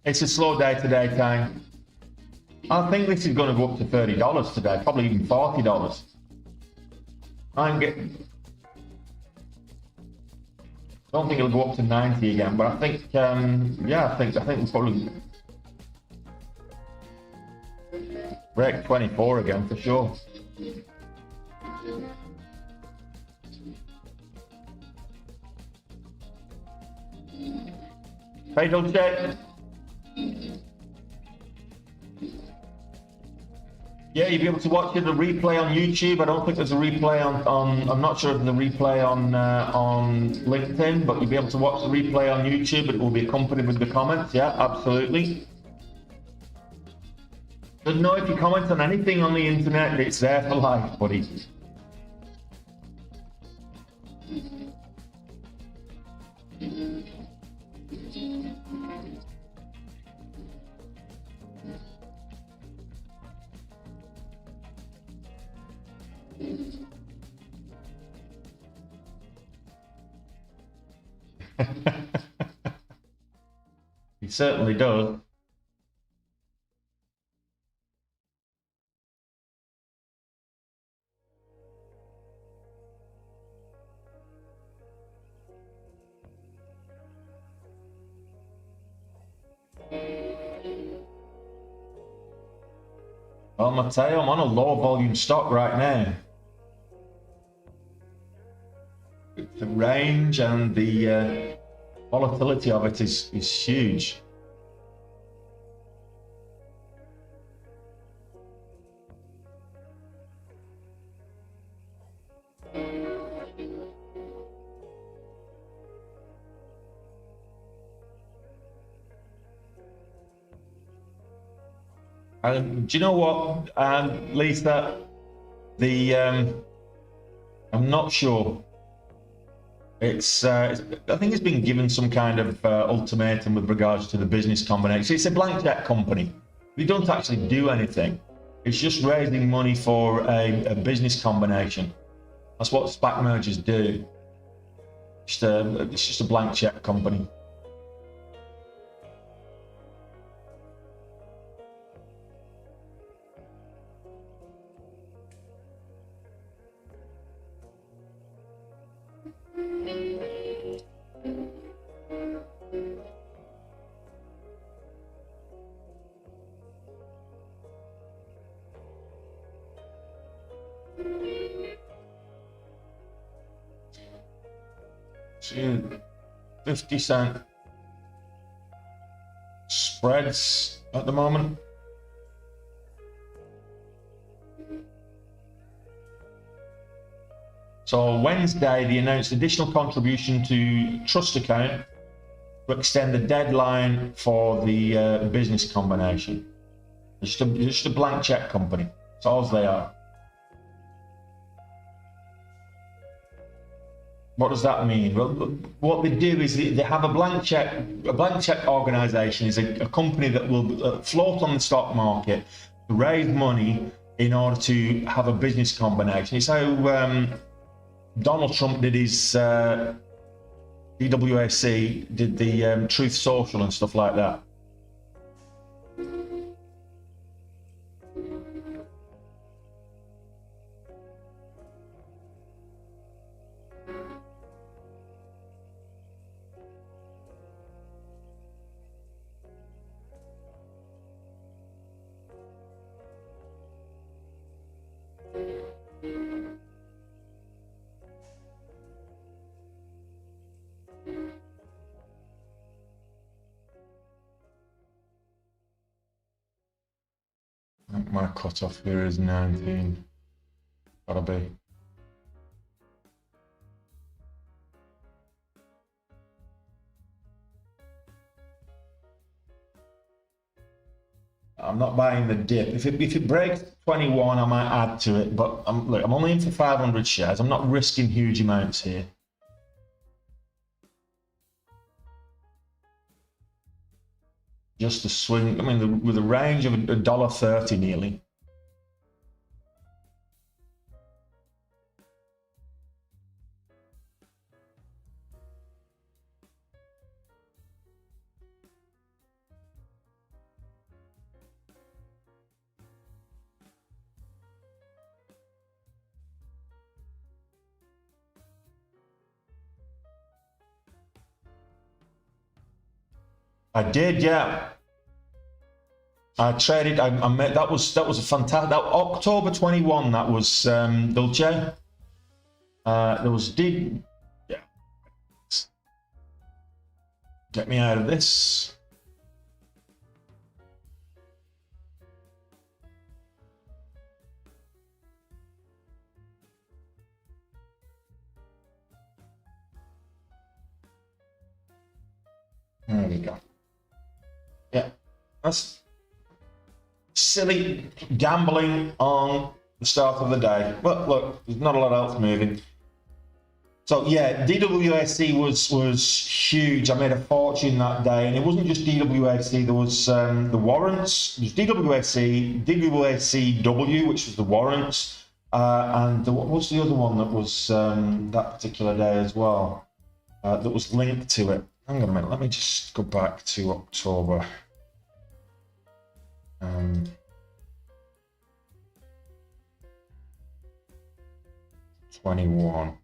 A: It's a slow day today, time. I think this is going to go up to $30 today, probably even $40. I don't think it'll go up to 90 again, but I think, yeah, I think we'll probably break 24 again for sure. Fatal check. Yeah, you'll be able to watch it, a replay on YouTube. I don't think there's a replay on I'm not sure if there's a replay on LinkedIn, but you'll be able to watch the replay on YouTube. It will be accompanied with the comments. Yeah, absolutely. But no, if you comment on anything on the internet, it's there for life, buddy. He certainly does. Well, Matteo, I'm on a low volume stock right now. The range and the volatility of it is huge. And do you know what, Lisa? I'm not sure. I think it's been given some kind of ultimatum with regards to the business combination. It's a blank check company. We don't actually do anything. It's just raising money for a business combination. That's what SPAC mergers do. It's just a blank check company. See, 50-cent spreads at the moment. So Wednesday, they announced additional contribution to trust account to extend the deadline for the business combination. It's just a blank check company. That's all they are. What does that mean? Well, what they do is they have a blank check. A blank check organization is a company that will float on the stock market to raise money in order to have a business combination. It's how Donald Trump did his DWAC, did the Truth Social and stuff like that. I think my cutoff here is 19. Gotta be. I'm not buying the dip. If it breaks 21, I might add to it. But look, I'm only in for 500 shares. I'm not risking huge amounts here. Just a swing. I mean, with a range of $1.30 nearly. I did, yeah. I traded. I made that was a fantastic. That October 21. That was Dulce. There was yeah. Get me out of this. There we go. Yeah, that's silly gambling on the start of the day. But look, there's not a lot else moving. So yeah, DWAC was huge. I made a fortune that day, and it wasn't just DWAC. There was the warrants. There's DWAC, DWACW, which was the warrants, and what was the other one that was that particular day as well that was linked to it? Hang on a minute. Let me just go back to October. 21.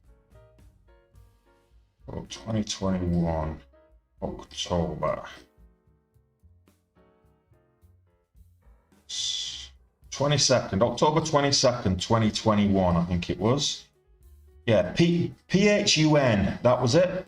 A: 2021 October 22nd, October 22nd, 2021, I think it was. Yeah, PHUN, that was it.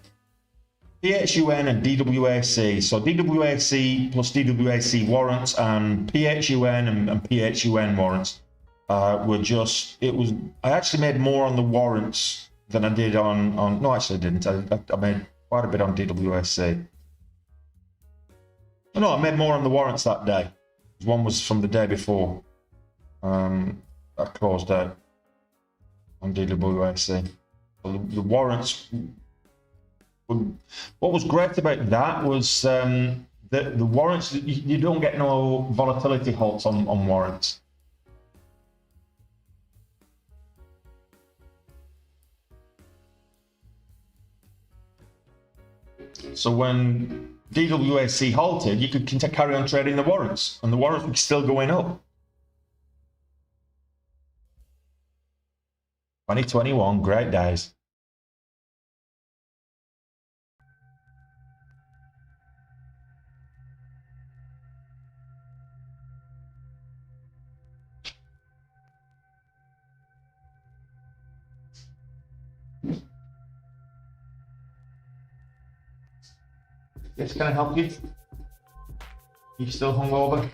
A: PHUN and DWAC. So DWAC plus DWAC warrants and PHUN and PHUN warrants were just, I actually made more on the warrants than I did on no, actually I didn't. I made quite a bit on DWAC. No, I made more on the warrants that day. One was from the day before. I closed out on DWAC. So the warrants, what was great about that was the warrants, you don't get no volatility halts on warrants. So when DWAC halted, you could carry on trading the warrants, and the warrants were still going up. 2021, great days. Yes, can I help you? You still hungover?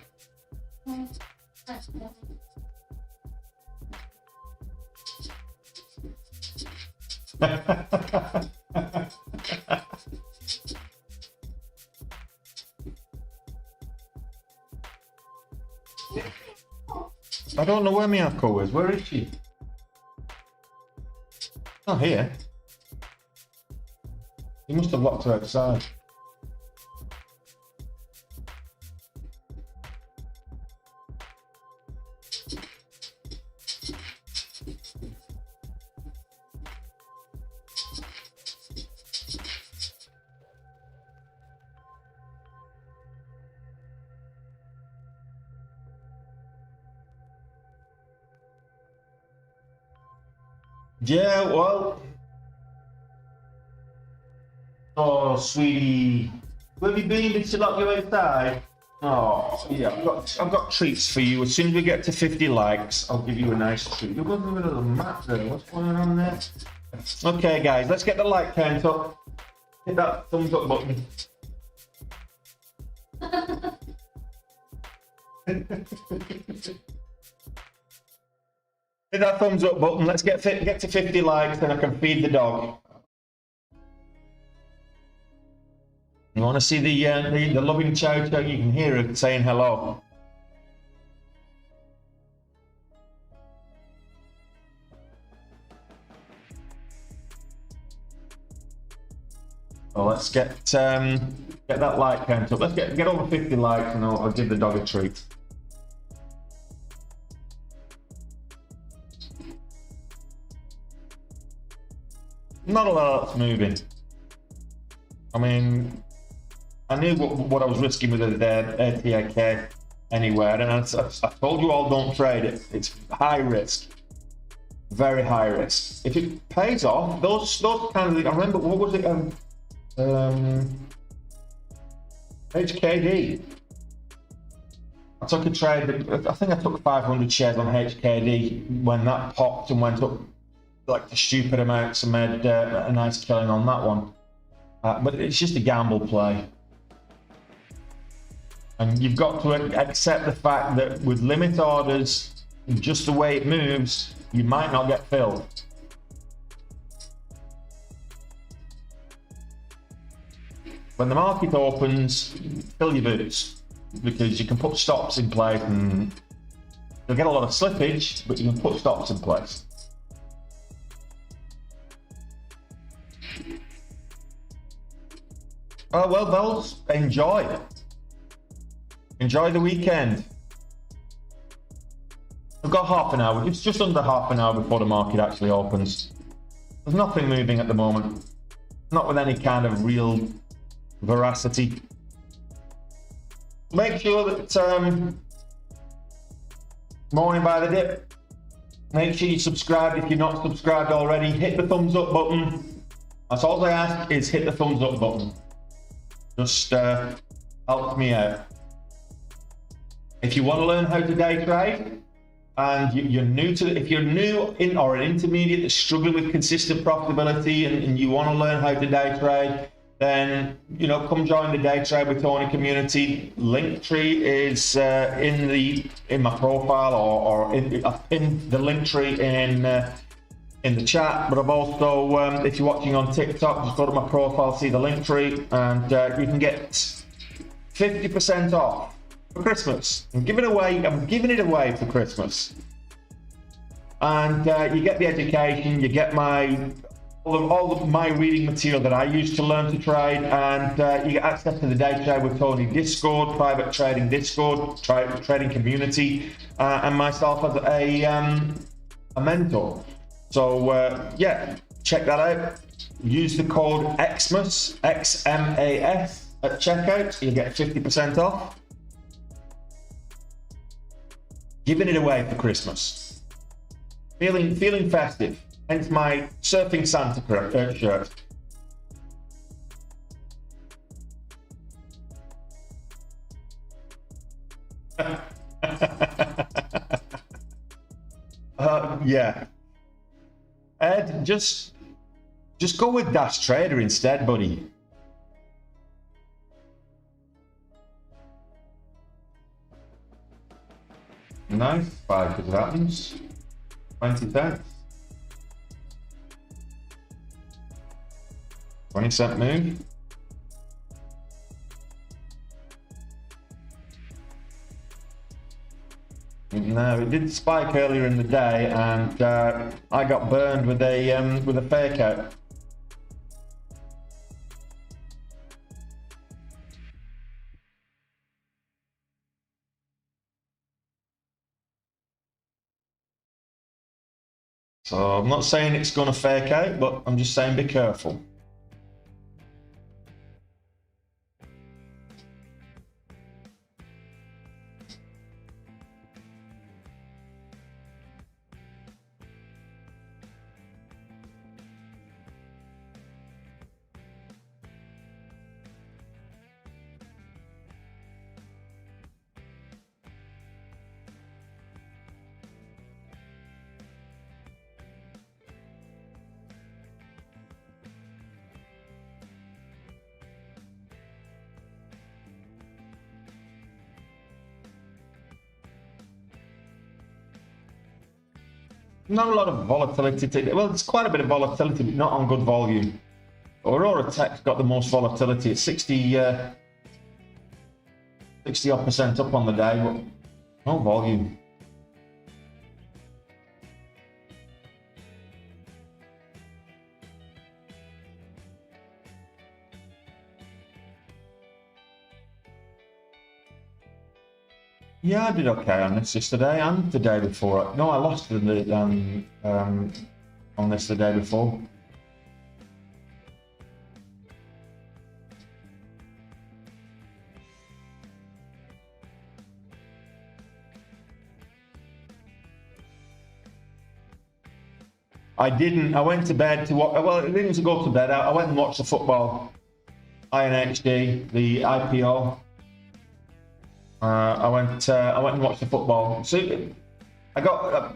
A: I don't know where Miyako is. Where is she? Not here. He must have locked her outside. Yeah, well. Oh, sweetie. Where have you been? Did she lock you outside? Oh, yeah, I've got treats for you. As soon as we get to 50 likes, I'll give you a nice treat. You're going to the middle of the map there. What's going on there? Okay, guys, let's get the like count up. Hit that thumbs up button. Hit that thumbs up button. Let's get to 50 likes, and I can feed the dog. You want to see the loving chow chow? You can hear her saying hello. So let's get that like count up. Let's get over 50 likes, and I'll give the dog a treat. Not a lot that's moving. I mean, I knew what I was risking with the ATAK anyway, and I told you all don't trade it. It's high risk, very high risk. If it pays off, those kind of, I remember, what was it? HKD. I took a trade. I think I took 500 shares on HKD when that popped and went up like the stupid amounts, and made a nice killing on that one. But it's just a gamble play. And you've got to accept the fact that with limit orders, just the way it moves, you might not get filled. When the market opens, fill your boots, because you can put stops in place, and you'll get a lot of slippage, but you can put stops in place. Oh, well, Bells, enjoy. Enjoy the weekend. We've got half an hour. It's just under half an hour before the market actually opens. There's nothing moving at the moment. Not with any kind of real veracity. Make sure that morning by the dip. Make sure you subscribe if you're not subscribed already. Hit the thumbs up button. That's all I ask, is hit the thumbs up button. Just helps me out. If you want to learn how to day trade and you're new to it, if you're new in or an intermediate that's struggling with consistent profitability and you want to learn how to day trade, then come join the Day Trade with Tony community. Linktree is in my profile or in the Linktree in the chat. But I've also, if you're watching on TikTok, just go to my profile, see the Linktree, and you can get 50% off for Christmas. I'm giving it away for Christmas, and you get the education, you get all of my reading material that I use to learn to trade, and you get access to the Day Trade with Tony Discord, private trading Discord, trading community, and myself as a mentor. So yeah, check that out. Use the code XMAS, XMAS at checkout. You'll get 50% off. Giving it away for Christmas. Feeling festive. Hence my Surfing Santa shirt. Yeah. Ed, just go with Dash Trader instead, buddy. Nice. 5 good happens. 20 cents. 20-cent move. No, it did spike earlier in the day, and I got burned with a fake out. So I'm not saying it's going to fake out, but I'm just saying be careful. Not a lot of volatility today. Well, there's quite a bit of volatility, but not on good volume. Aurora Tech's got the most volatility at 60 odd percent up on the day, but no volume. Yeah, I did okay on this yesterday and the day before. No, I lost on this the day before. I didn't. I went to bed to watch. Well, I didn't go to bed. I went and watched the football. INHD, the IPO. I went and watched the football. So I got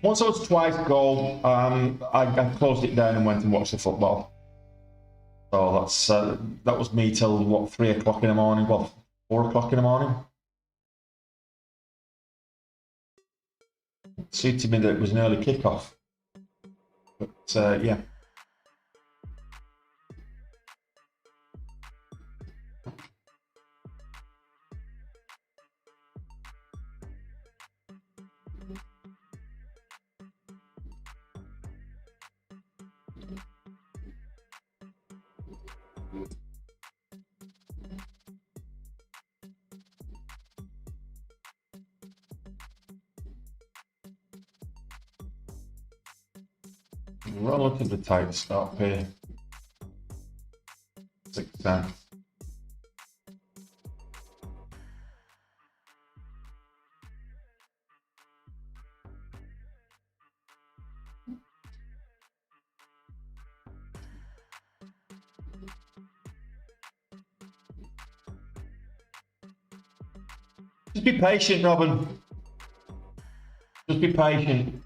A: once I was twice goal. I closed it down and went and watched the football. So that was me till what, 3 o'clock in the morning. Well, 4 o'clock in the morning. It suited me that it was an early kickoff. But yeah. Relatively tight stop here. 6 cents. Just be patient, Robin. Just be patient.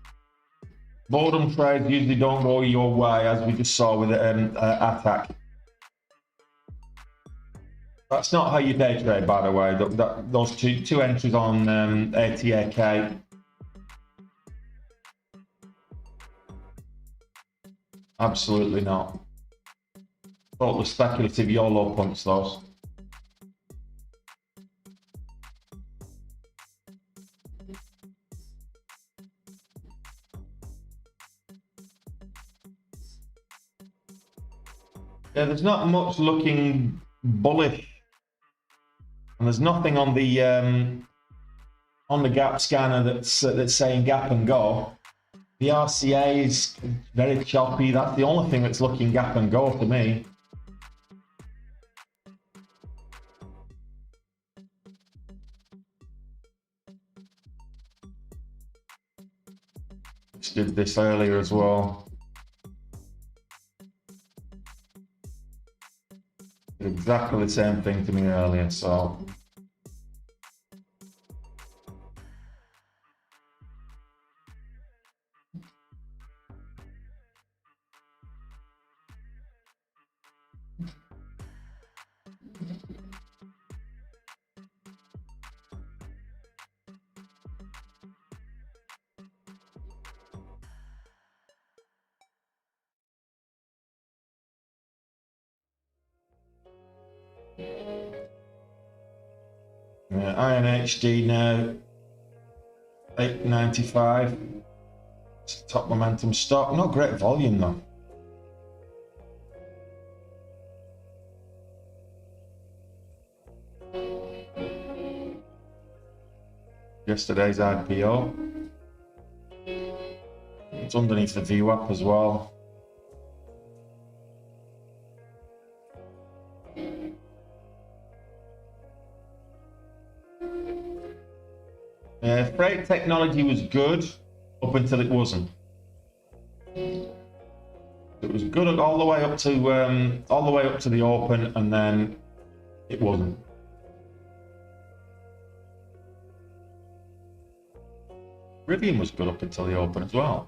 A: Boredom trades usually don't go your way, as we just saw with attack. That's not how you day trade, by the way. Those two entries on ATAK. Absolutely not. Totally speculative YOLO punts, those. Yeah, there's not much looking bullish, and there's nothing on the gap scanner that's saying gap and go. The RCA is very choppy. That's the only thing that's looking gap and go to me. Just did this earlier as well. Did exactly the same thing to me earlier, so. Yeah, INHD now, 895. It's top momentum stock. Not great volume though. Yesterday's IPO. It's underneath the VWAP as well. Freight technology was good up until it wasn't. It was good all the way up to the open, and then it wasn't. Rivian was good up until the open as well.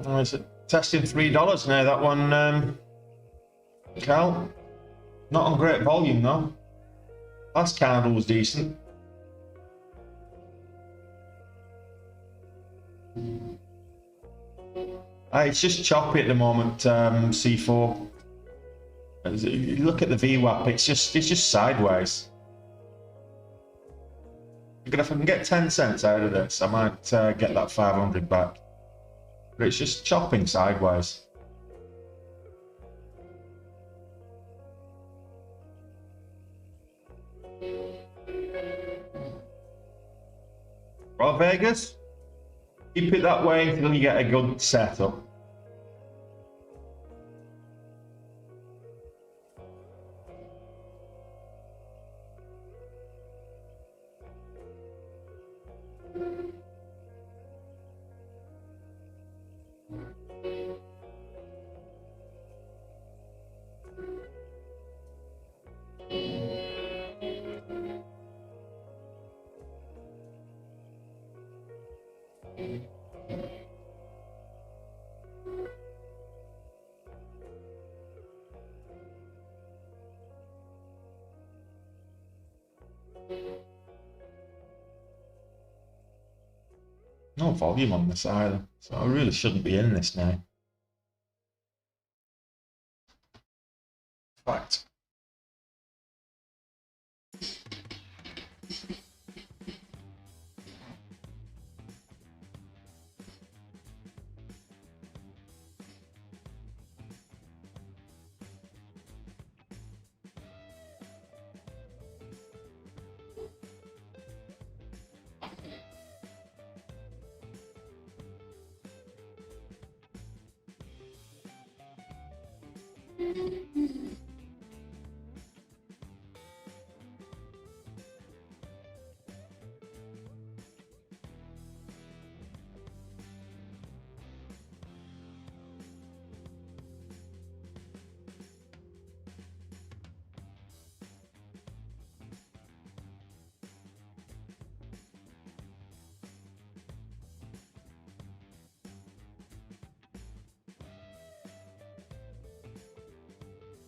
A: Oh, is it testing $3 now? That one, Cal. Not on great volume though. Last candle was decent. It's just choppy at the moment, C4. You look at the VWAP, it's just sideways. If I can get 10 cents out of this, I might get that 500 back. But it's just chopping sideways. Well, Vegas, keep it that way until you get a good setup. No volume on this either, so I really shouldn't be in this now.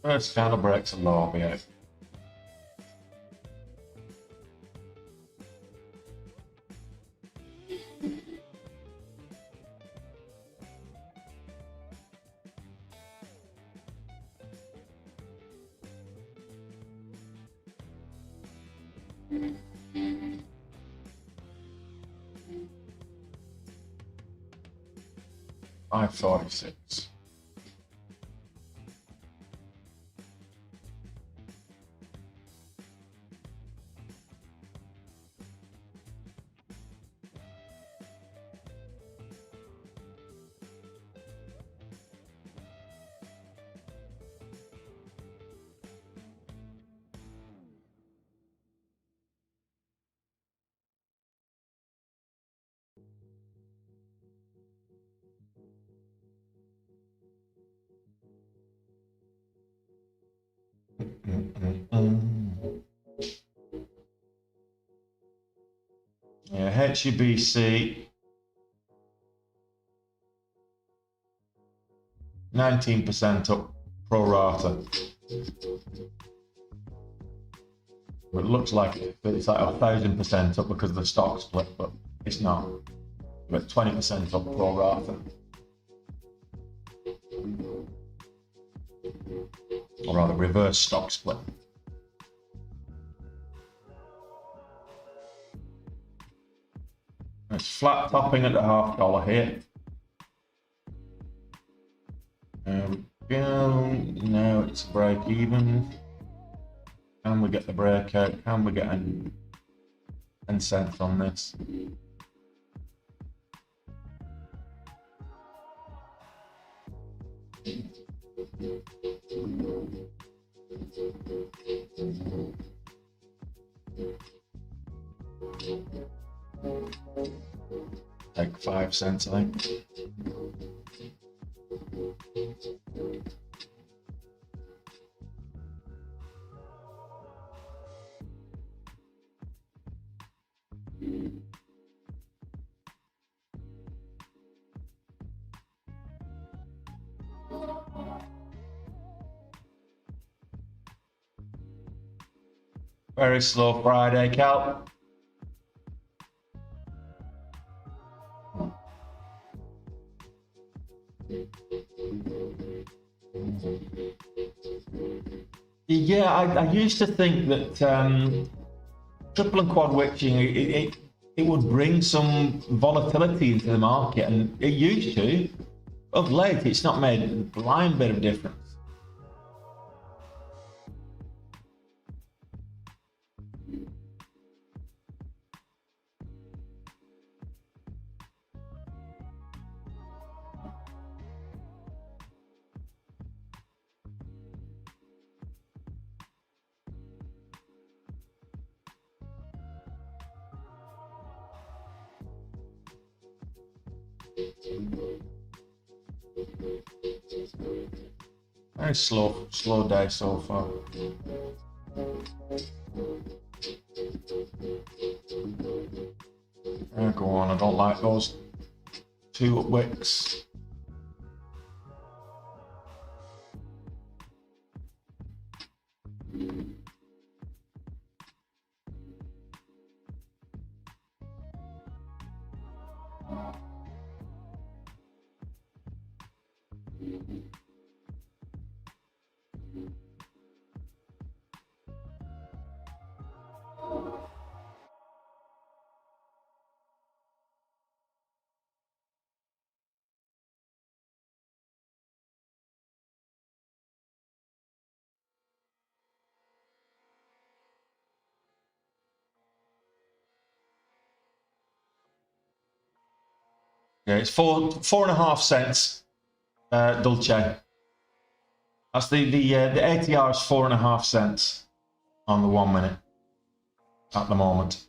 A: First candle breaks a low, yeah. $5.46. Yeah, HUBC 19% up pro rata. It looks like it's like 1,000% up because of the stock split, but it's not. But 20% up pro rata. Or rather, reverse stock split. It's flat topping at the $0.50 here. There we go. Now it's break even. Can we get the breakout? Can we get 10 cents on this? Take 5 cents, I think. Very slow Friday, Cal. Yeah, I used to think that triple and quad witching it would bring some volatility into the market, and it used to. Of late, it's not made a blind bit of difference. Very slow day so far. Go on, I don't like those two wicks. Yeah, it's 4.5 cents, Dulce. That's the ATR is 4.5 cents on the 1 minute at the moment.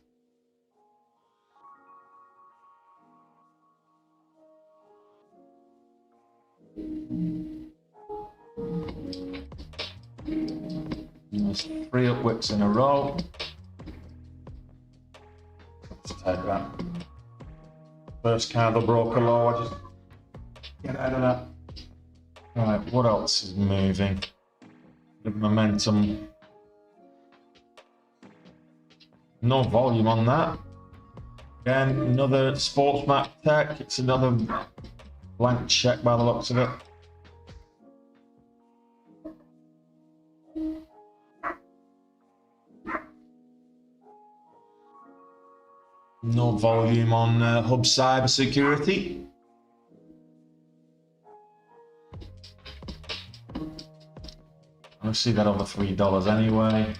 A: There's 3 upwicks in a row. Let's take that. First candle broke a low. I just get out of that. Right, what else is moving? The momentum. No volume on that. Again, another sports map tech. It's another blank check by the looks of it. No volume on Hub Cybersecurity. I see that over $3 anyway.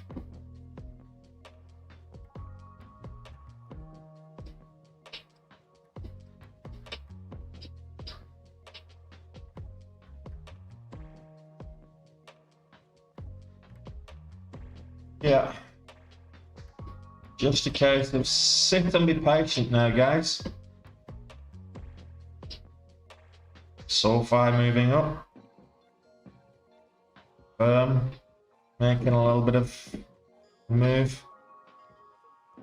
A: Yeah. Just a case of sit and be patient now, guys. SoFi moving up. Making a little bit of move.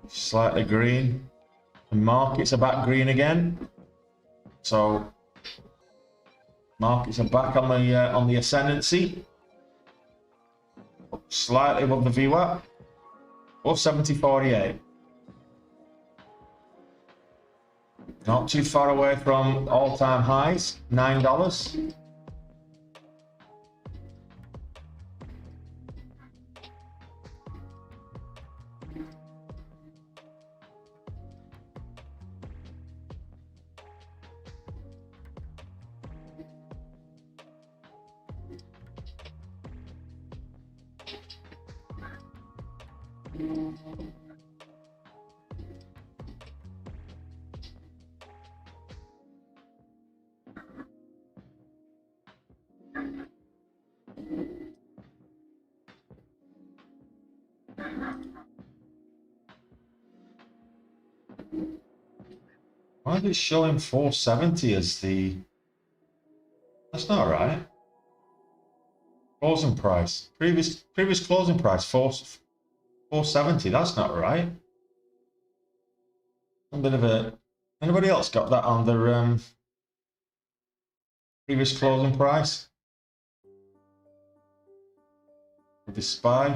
A: Slightly green. The markets are back green again. So markets are back on the ascendancy. Slightly above the VWAP. Or 70.48. Not too far away from all-time highs, $9. Why is it showing 470 as the... That's not right. Closing price. Previous closing price, 470. That's not right. A bit of a... Anybody else got that on their previous closing price? With the SPY?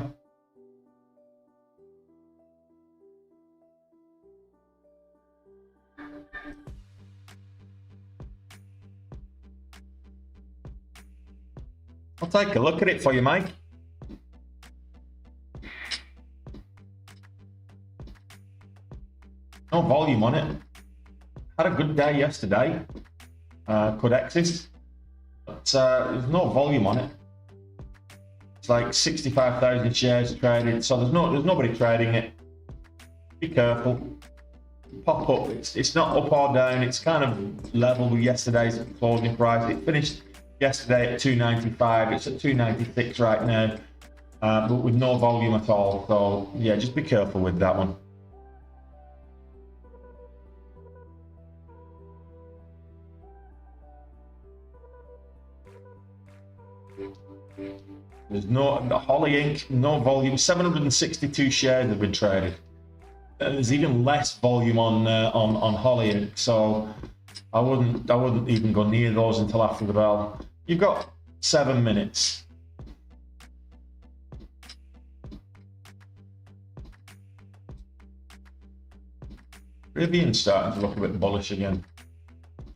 A: I'll take a look at it for you, Mike. No volume on it. Had a good day yesterday. Could exit, but there's no volume on it. It's like 65,000 shares traded, so there's nobody trading it. Be careful. Pop up. It's not up or down. It's kind of level with yesterday's closing price. It finished yesterday at 295. It's at 296 right now, but with no volume at all. So yeah, just be careful with that one. There's no Holly Inc. No volume. 762 shares have been traded. And there's even less volume on Holly Inc. So I wouldn't even go near those until after the bell. You've got 7 minutes. Rivian's starting to look a bit bullish again.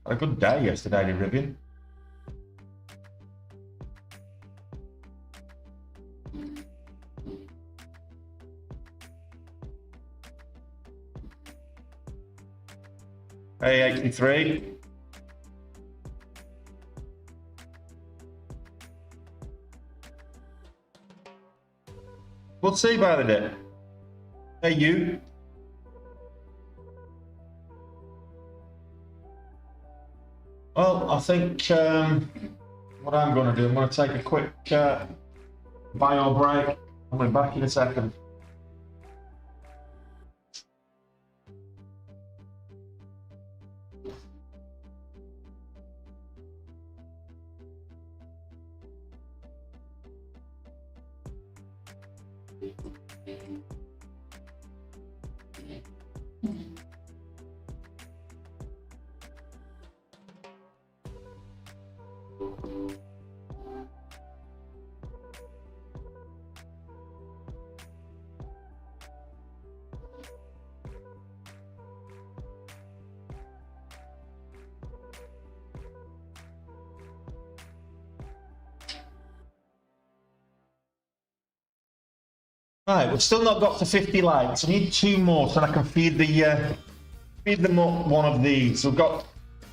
A: Had a good day yesterday, did Rivian. A83. We'll see by the day. Hey, you. Well, I think what what I'm going to do, I'm going to take a quick bio break. I'll be back in a second. Right, we've still not got to 50 likes. I need 2 more so I can feed them up one of these. So we've got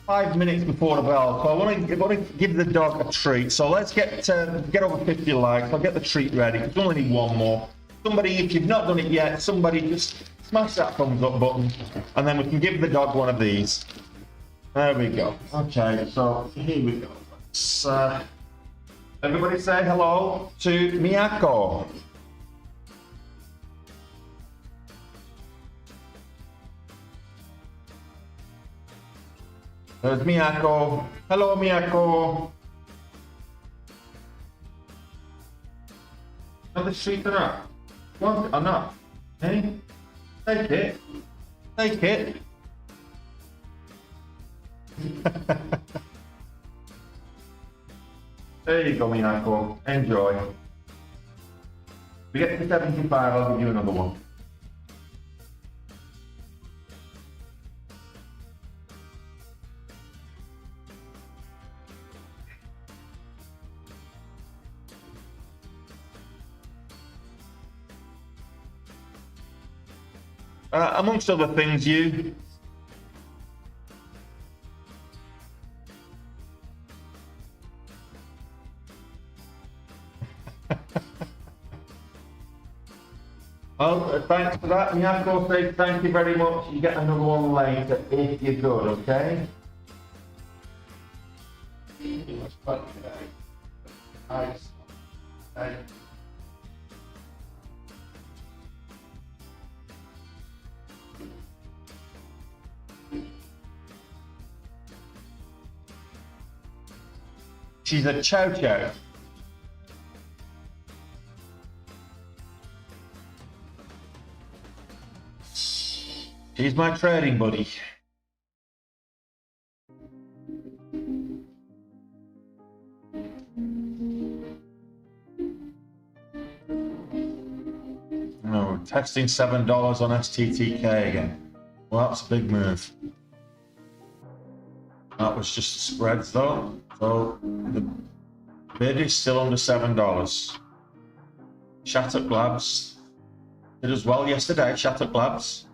A: 5 minutes before the bell. So I want to give the dog a treat. So let's get over 50 likes. I'll get the treat ready. We only need 1 more. Somebody, if you've not done it yet, somebody just smash that thumbs up button, and then we can give the dog one of these. There we go. Okay, so here we go. Let's, everybody say hello to Miyako. There's Miyako. Hello, Miyako. Another treat or not? Want it or not? Hey? Take it. Take it. There you go, Miyako. Enjoy. If we get to 75, I'll give you another one. Amongst other things, you. Well, thanks for that. Miyako says thank you very much. You get another one later if you're good, okay? Nice. Okay. She's a chow chow. She's my trading buddy. Oh, testing $7 on STTK again. Well, that's a big move. That was just spreads though. So the bid is still under $7. Shattuck Labs did as well yesterday. Shattuck Labs.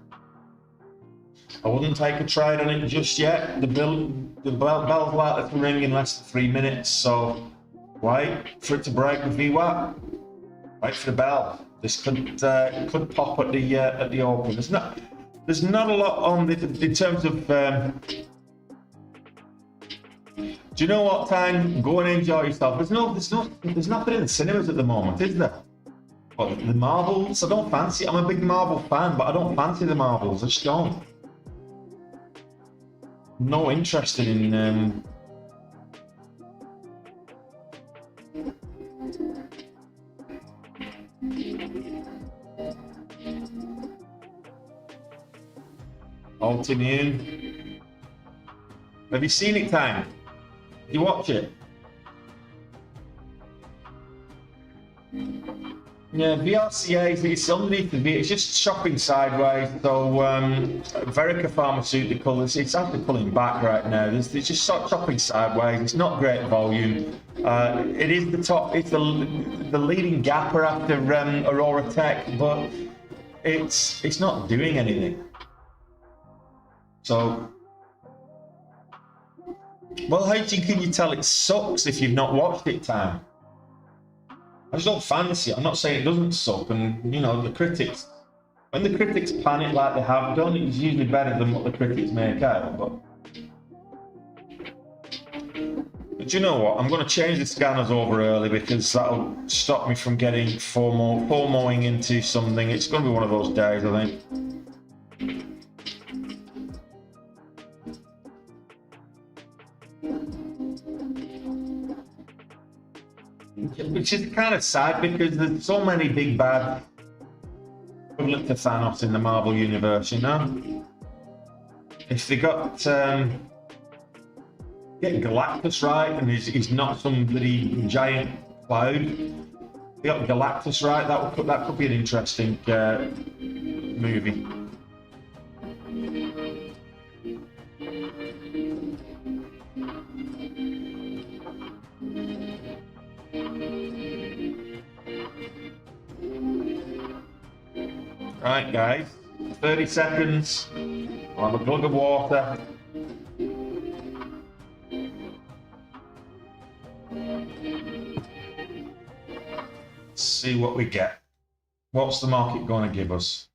A: I wouldn't take a trade on it just yet. The bell's likely to ring in less than 3 minutes. So wait for it to break the VWAP. Wait for the bell. This could pop at the open. There's not a lot on the in terms of. Do you know what time? Go and enjoy yourself. There's nothing in the cinemas at the moment, is there? But the Marvels, I don't fancy. I'm a big Marvel fan, but I don't fancy the Marvels. I just don't. No interested in. Altimmune. Have you seen it, Tang? You watch it? Yeah, VRCA is underneath the V. It's just shopping sideways. So Verica Pharmaceuticals, it's actually pulling back right now. It's just shopping sideways. It's not great volume. It is the top. It's the leading gapper after Aurora Tech, but it's not doing anything. So. Well, how can you tell it sucks if you've not watched it, Tam? I just don't fancy it. I'm not saying it doesn't suck, and you know the critics. When the critics panic like they have done, it's usually better than what the critics make out. But Do you know what? I'm going to change the scanners over early because that'll stop me from getting FOMOing into something. It's going to be one of those days, I think. Which is kind of sad because there's so many big bad equivalent to Thanos in the Marvel universe, you know? If they got get Galactus right and he's not some bloody giant cloud, if they got Galactus right, that could be an interesting movie. Right, guys, 30 seconds. I'll have a glug of water. Let's see what we get. What's the market going to give us?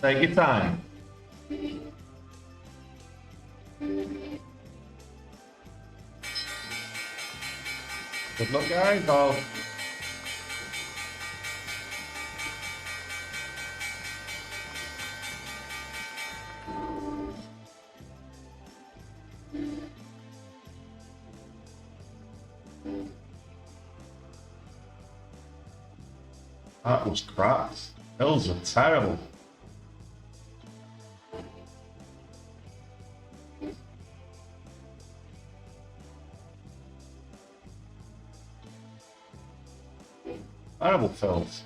A: Take your time. Good luck, guys. That was crap. Those are terrible. Terrible fills.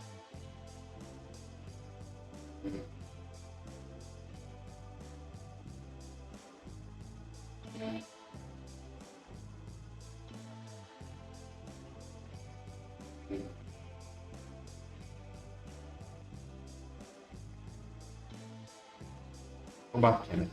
A: Go back in it.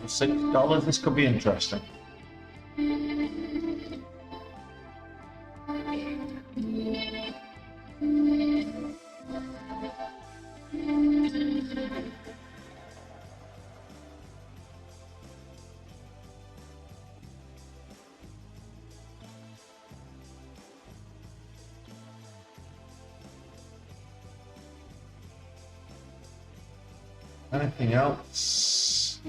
A: $6. This could be interesting. Anything else?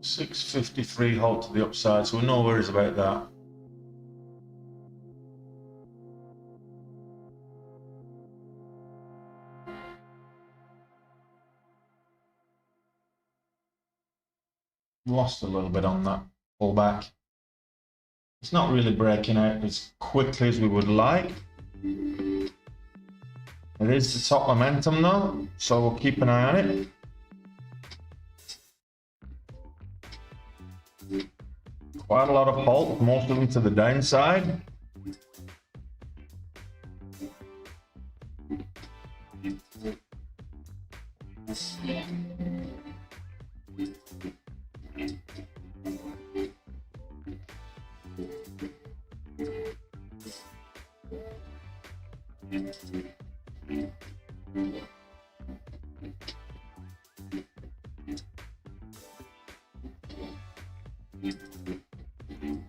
A: 653 hold to the upside, so no worries about that. Lost a little bit on that pullback. It's not really breaking out as quickly as we would like. It is the top momentum though, so we'll keep an eye on it. Quite a lot of halt, most of them to the downside.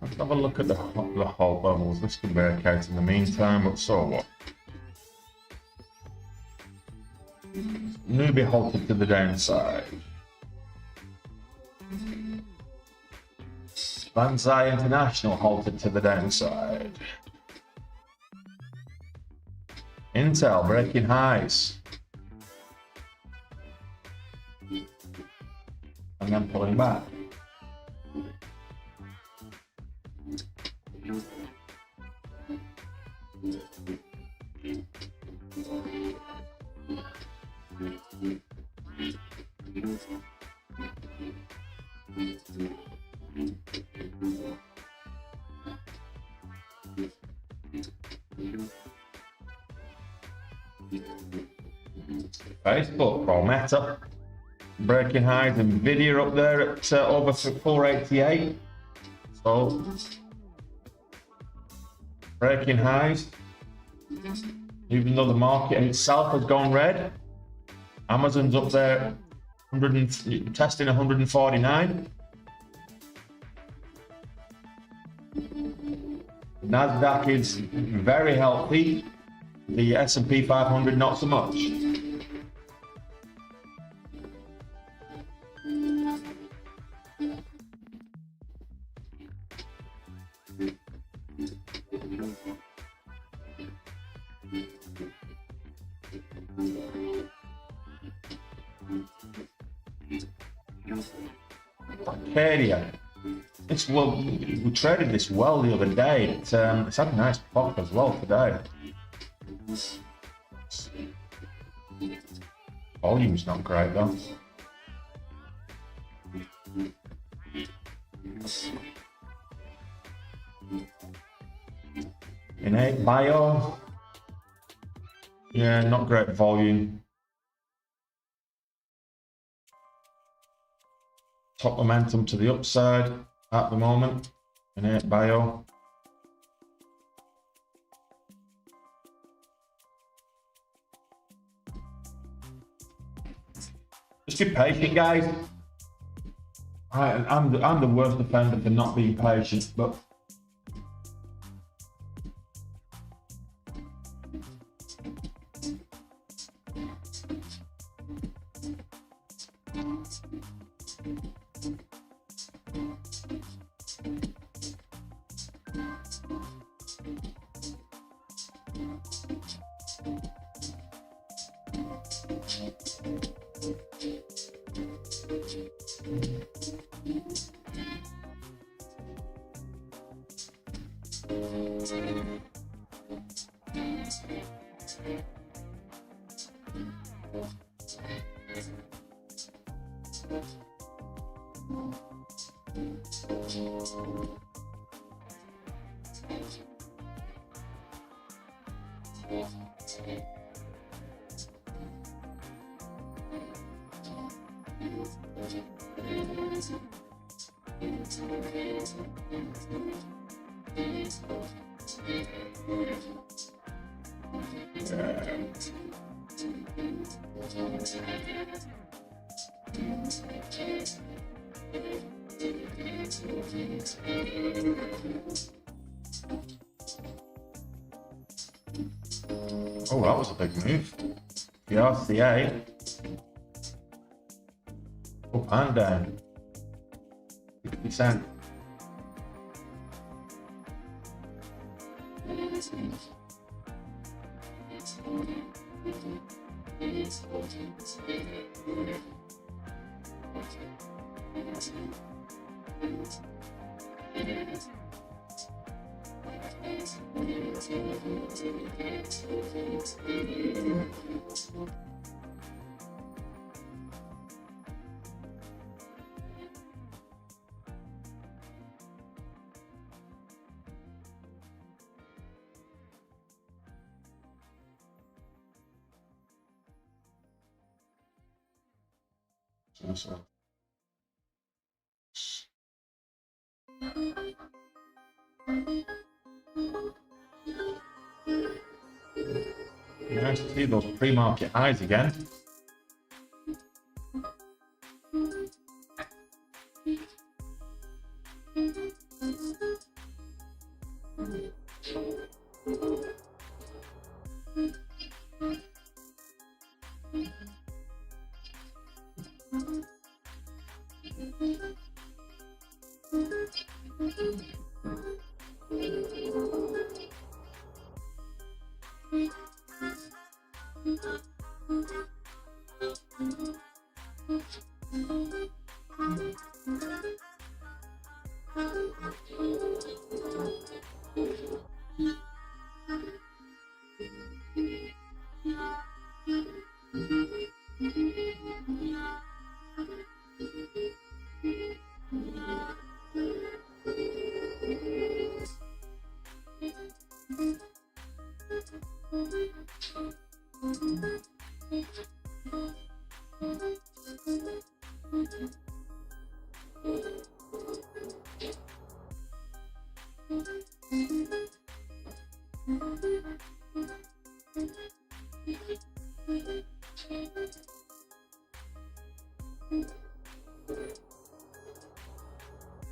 A: Let's have a look at the halt levels. This could break out in the meantime, but so what? Newbie halted to the downside. Banzai International halted to the downside. Intel breaking highs. And then pulling back. Facebook or Meta breaking highs, and Nvidia up there at over 488. So breaking highs, even though the market itself has gone red. Amazon's up there, testing 149. NASDAQ is very healthy. The S&P 500 not so much. Arcadia. It's well, we traded this well the other day. It's had a nice pop as well today. Volume's not great though. Innate Bio. Yeah, not great volume. Top momentum to the upside at the moment. Innate Bio. Just be patient, guys. I'm the worst offender for not being patient, but oh, that was a big move. The RCA up and down. 50%. So. Nice to see those pre-market highs again.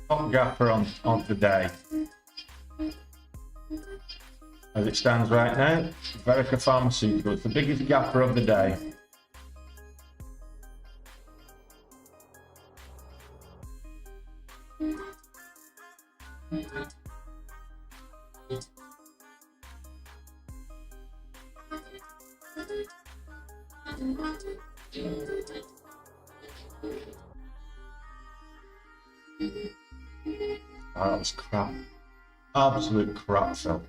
A: Top gapper on the day. As it stands right now, Verica Pharmaceutical, it's the biggest gapper of the day. Oh, that was crap. Absolute crap, Phil.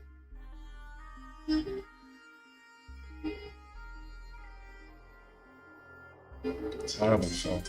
A: Terrible, Phil.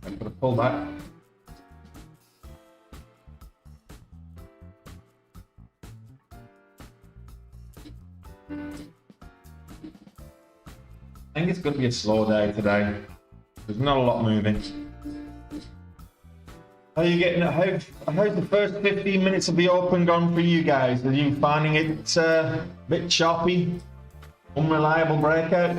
A: I'm gonna pull back. I think it's going to be a slow day today. There's not a lot moving. How are you getting it? How's the first 15 minutes of the open gone for you guys? Are you finding it a bit choppy? Unreliable breakout?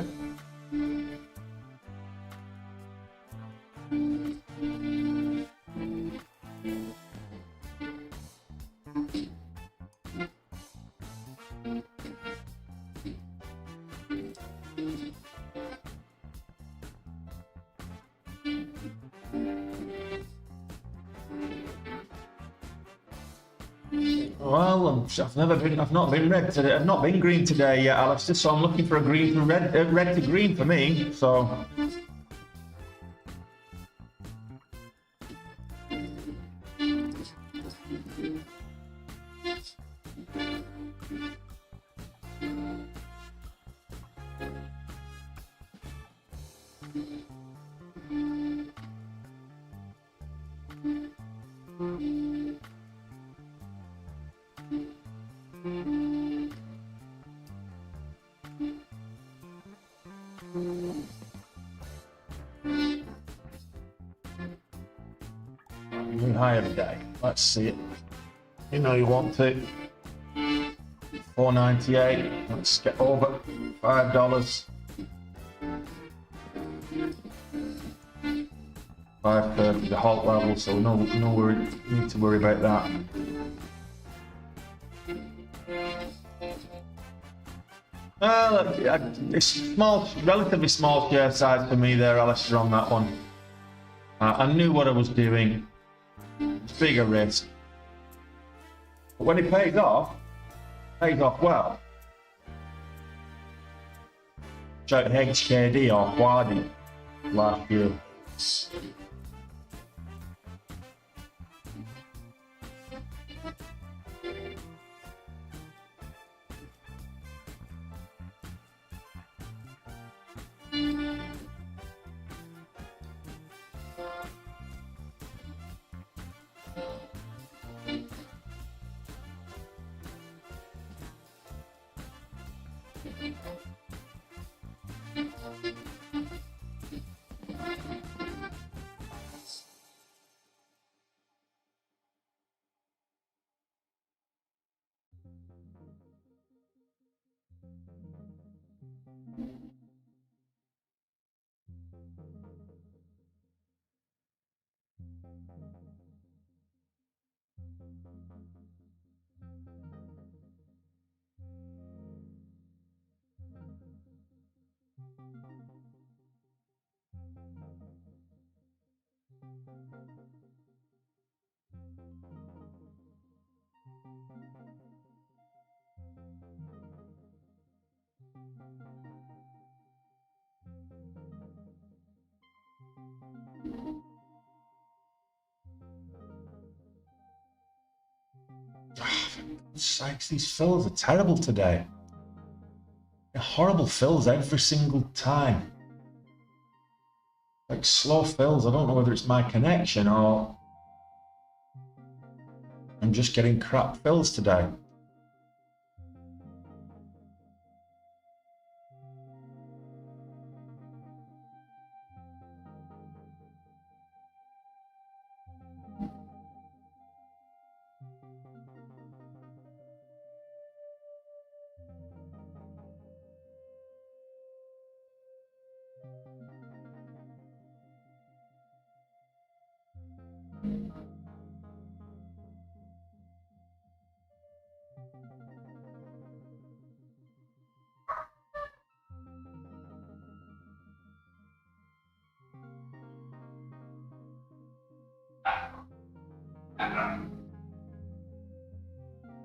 A: Well, well. I've not been red today. I've not been green today yet, Alistair. So I'm looking for a green to red, red to green for me. So. Even higher today. Let's see it. You know you want it. $4.98. Let's get over $5. $5.30 the halt level, so no worry, need to worry about that. Well, it's small, relatively small share size for me there, Alistair, on that one. I knew what I was doing. It's bigger risk. But when it pays off well. Check HKD or Quadi last year. Sakes, these fills are terrible today. They're horrible fills every single time. Like slow fills. I don't know whether it's my connection or I'm just getting crap fills today.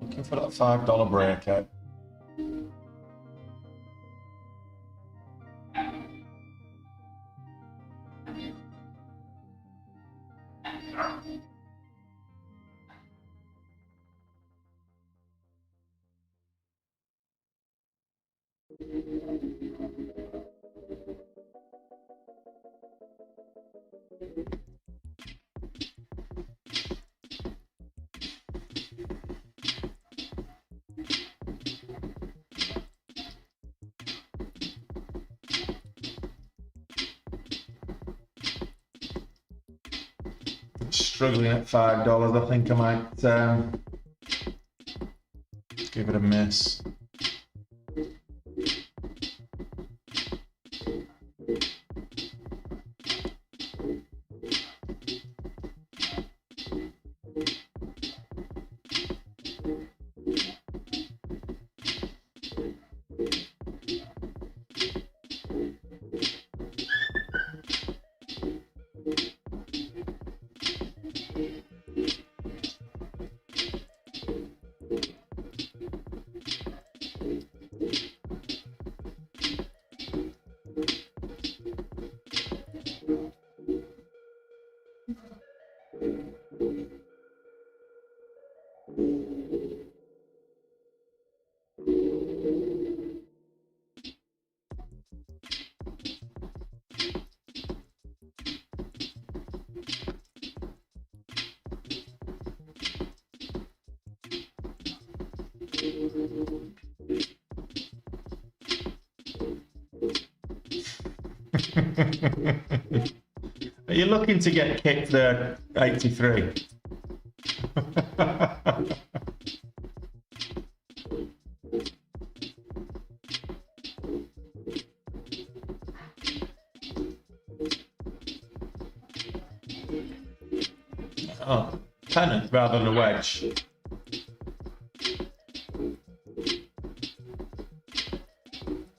A: Looking for that $5 breakout. Struggling at $5. I think I might give it a miss. Are you looking to get kicked there, 83? Oh, pennant rather than a wedge.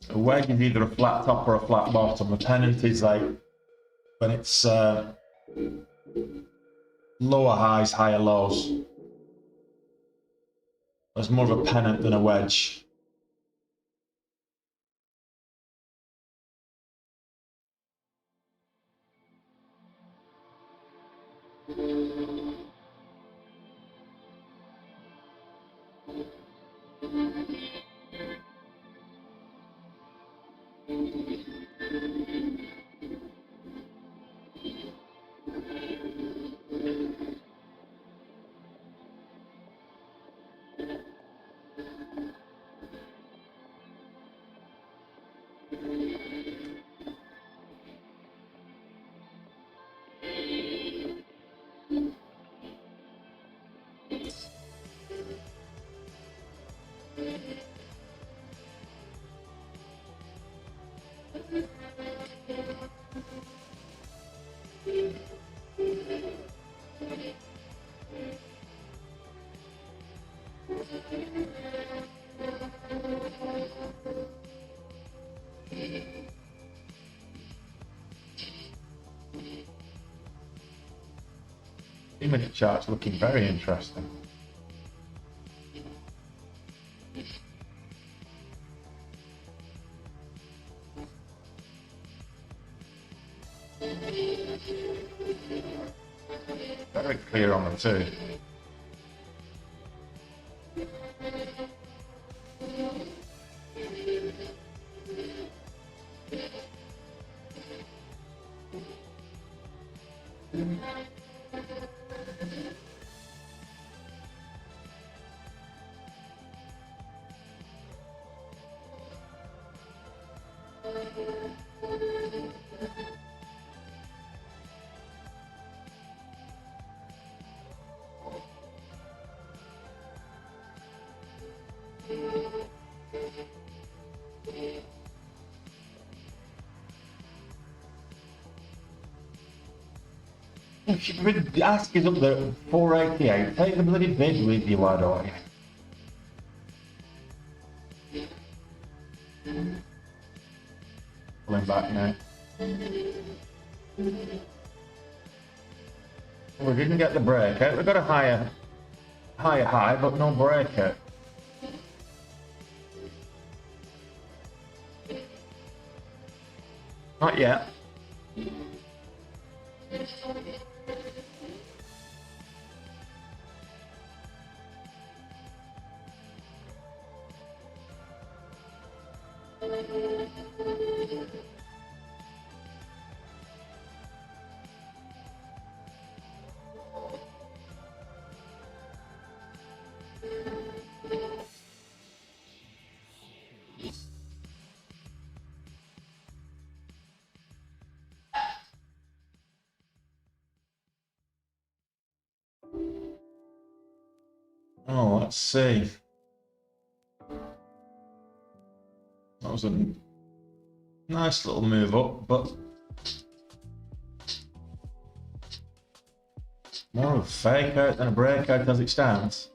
A: A wedge is either a flat top or a flat bottom. A pennant is like when it's lower highs, higher lows. It's more of a pennant than a wedge. The 2-minute chart's looking very interesting. Very clear on them too. The ask is up there at 488. Take the bloody bid with you, why don't you? Pulling back now. We didn't get the breakout. We got a higher high, but no breakout. Not yet. Oh, let's see. That was a nice little move up, but more of a fake out than a breakout as it stands.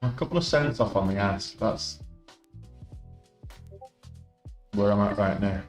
A: A couple of cents off on the ask. That's where I'm at right now.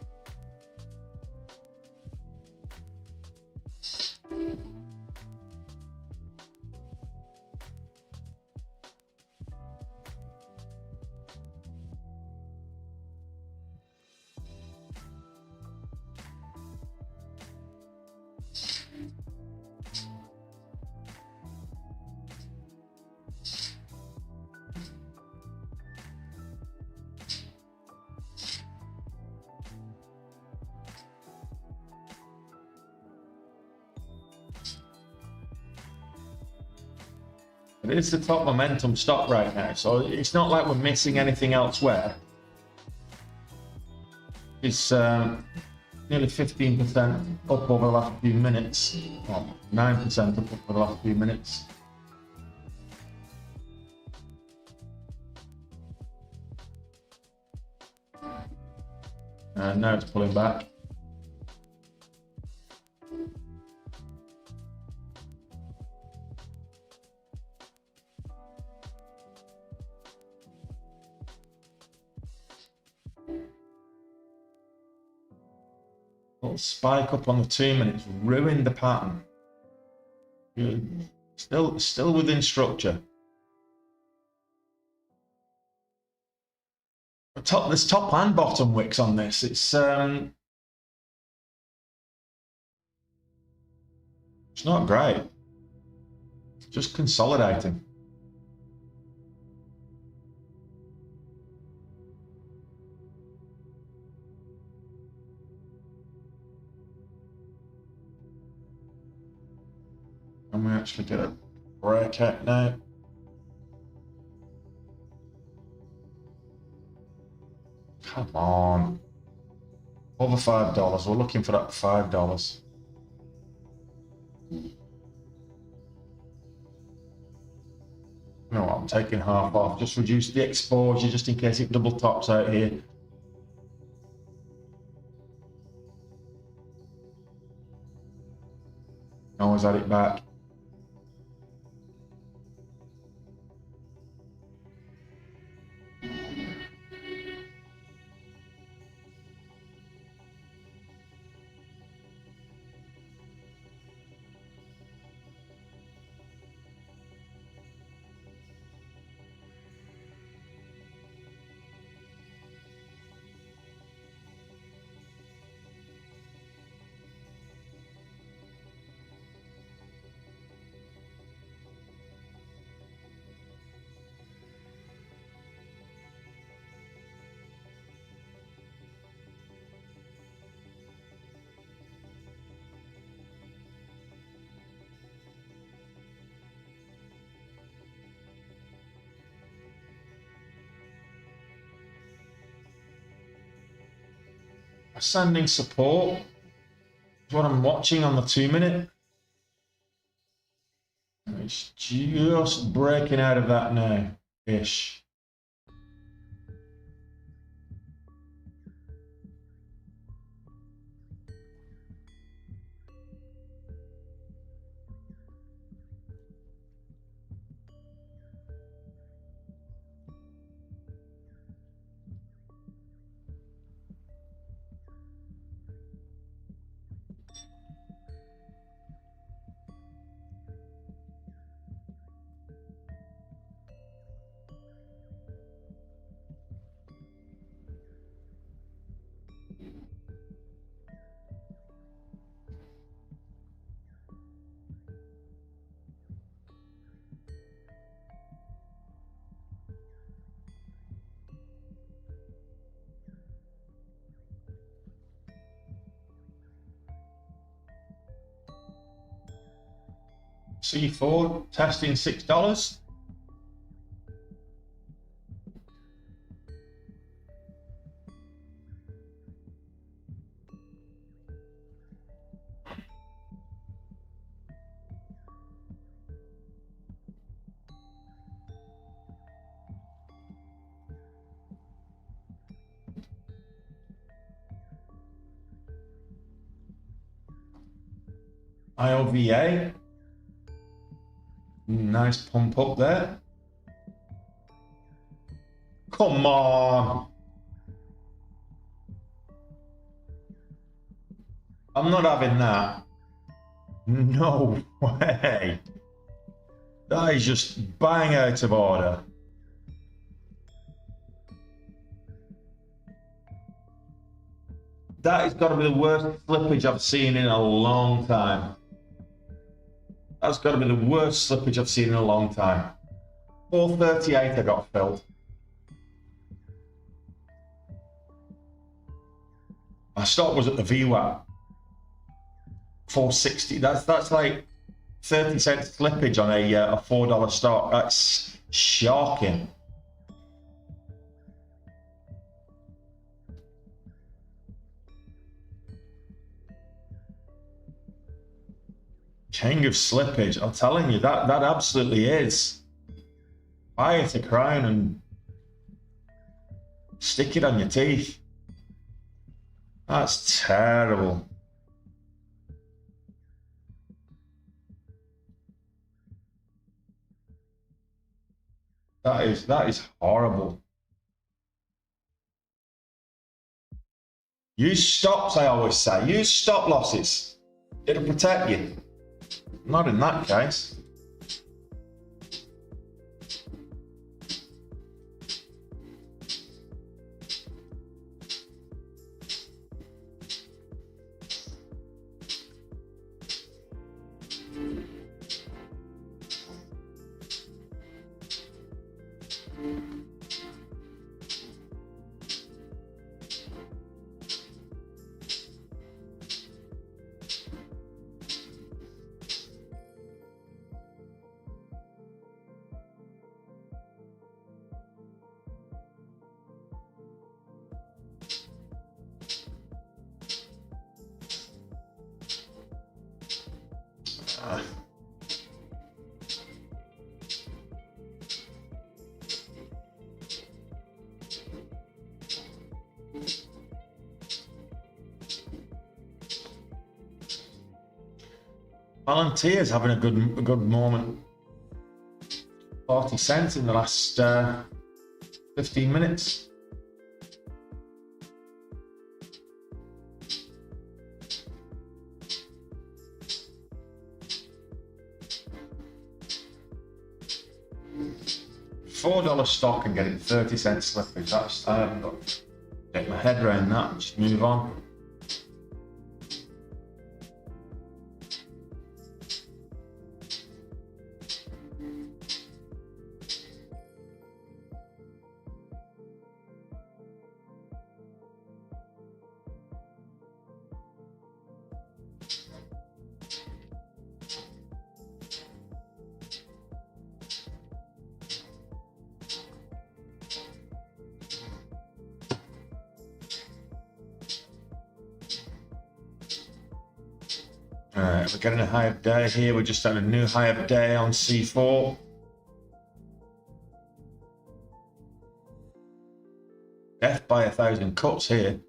A: It is the top momentum stock right now, so it's not like we're missing anything elsewhere. It's nearly 15% up over the last few minutes, well, 9% up over the last few minutes. And now it's pulling back. Little spike up on the 2 minutes ruined the pattern. Still within structure. There's top and bottom wicks on this. It's not great. It's just consolidating. And we actually get a breakout now. Come on. Over $5. We're looking for that $5. You know what? I'm taking half off. Just reduce the exposure just in case it double tops out here. Always add it back. Ascending support is what I'm watching on the 2 minute. It's just breaking out of that now, ish. C4 testing $6. IOVA. Nice pump up there. Come on. I'm not having that. No way. That is just bang out of order. That has got to be the worst slippage I've seen in a long time. That's got to be the worst slippage I've seen in a long time. 438 I got filled. My stop was at the VWAP. 460. That's like 30-cent slippage on a $4 stock. That's shocking. King of slippage. I'm telling you, that absolutely is. Buy it a crown and stick it on your teeth. That's terrible. That is horrible. Use stops, I always say. Use stop losses. It'll protect you. Not in that case. Palantir's having a good moment. 40 cents in the last 15 minutes. $4 stock and getting 30 cents slippage. That's, I haven't got to get my head around that. Just move on. Alright, we're getting a high of day here. We're just at a new high of day on C4. Death by 1,000 cuts here.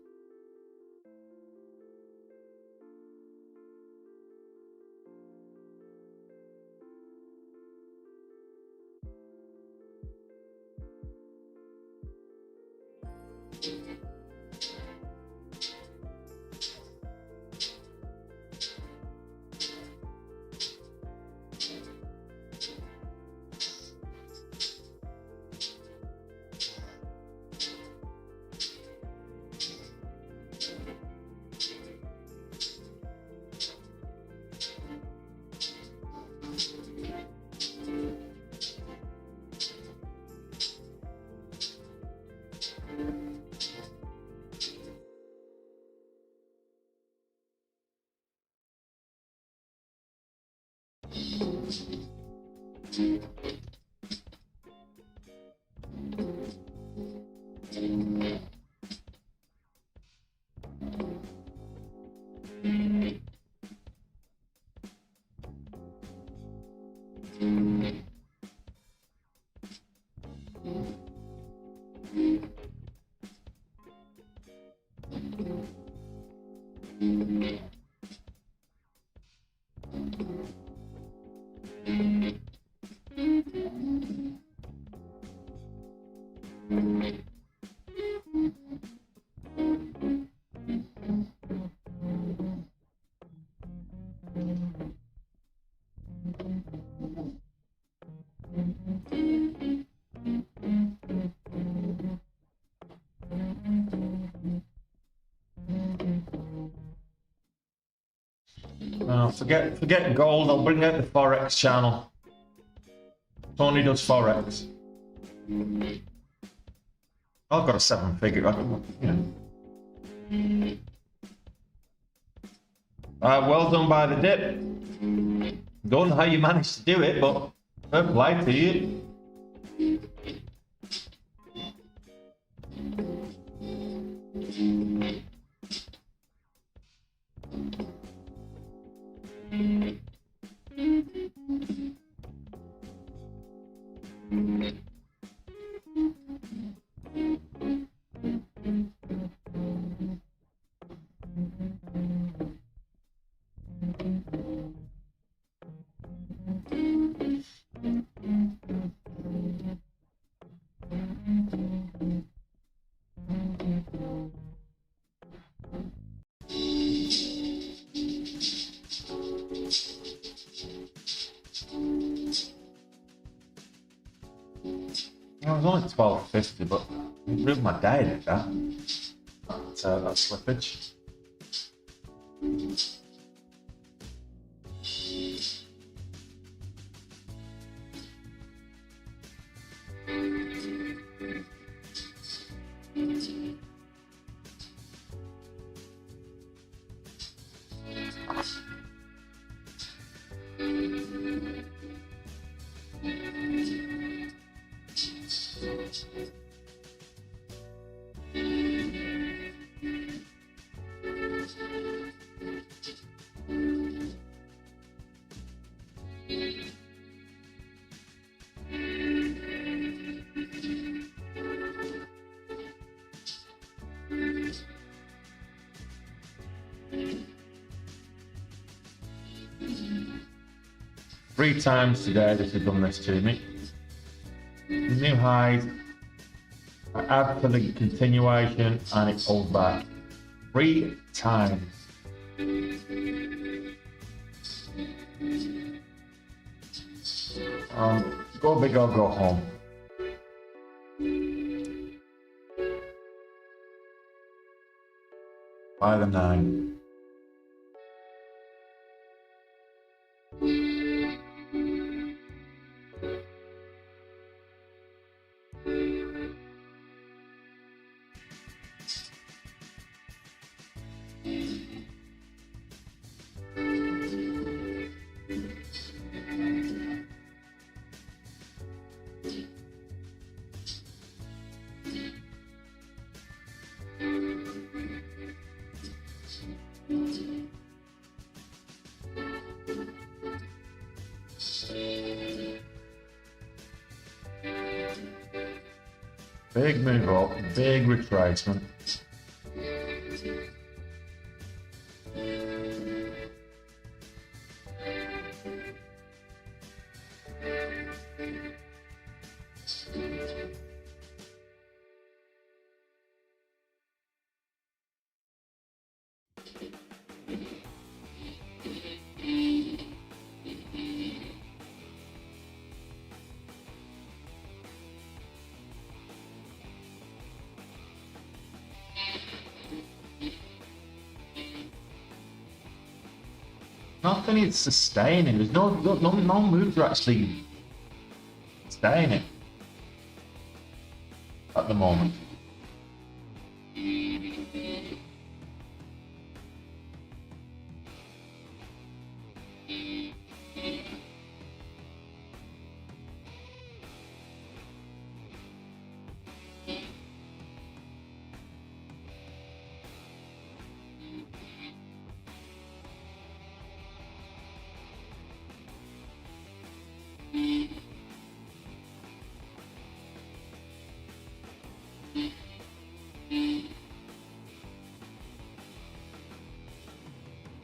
A: Forget gold. I'll bring out the Forex channel. Tony does Forex. I've got a 7-figure. Well done by the dip. Don't know how you managed to do it, but fair play to you. It was only 12.50, but it ruined my day, did that? That slippage. Three times today this has done this to me. New highs, I add for the continuation and it pulls back. 3 times. Go big or go home. By the 9. Big move up, big retracement. Nothing is sustaining. There's no moves are actually sustaining at the moment.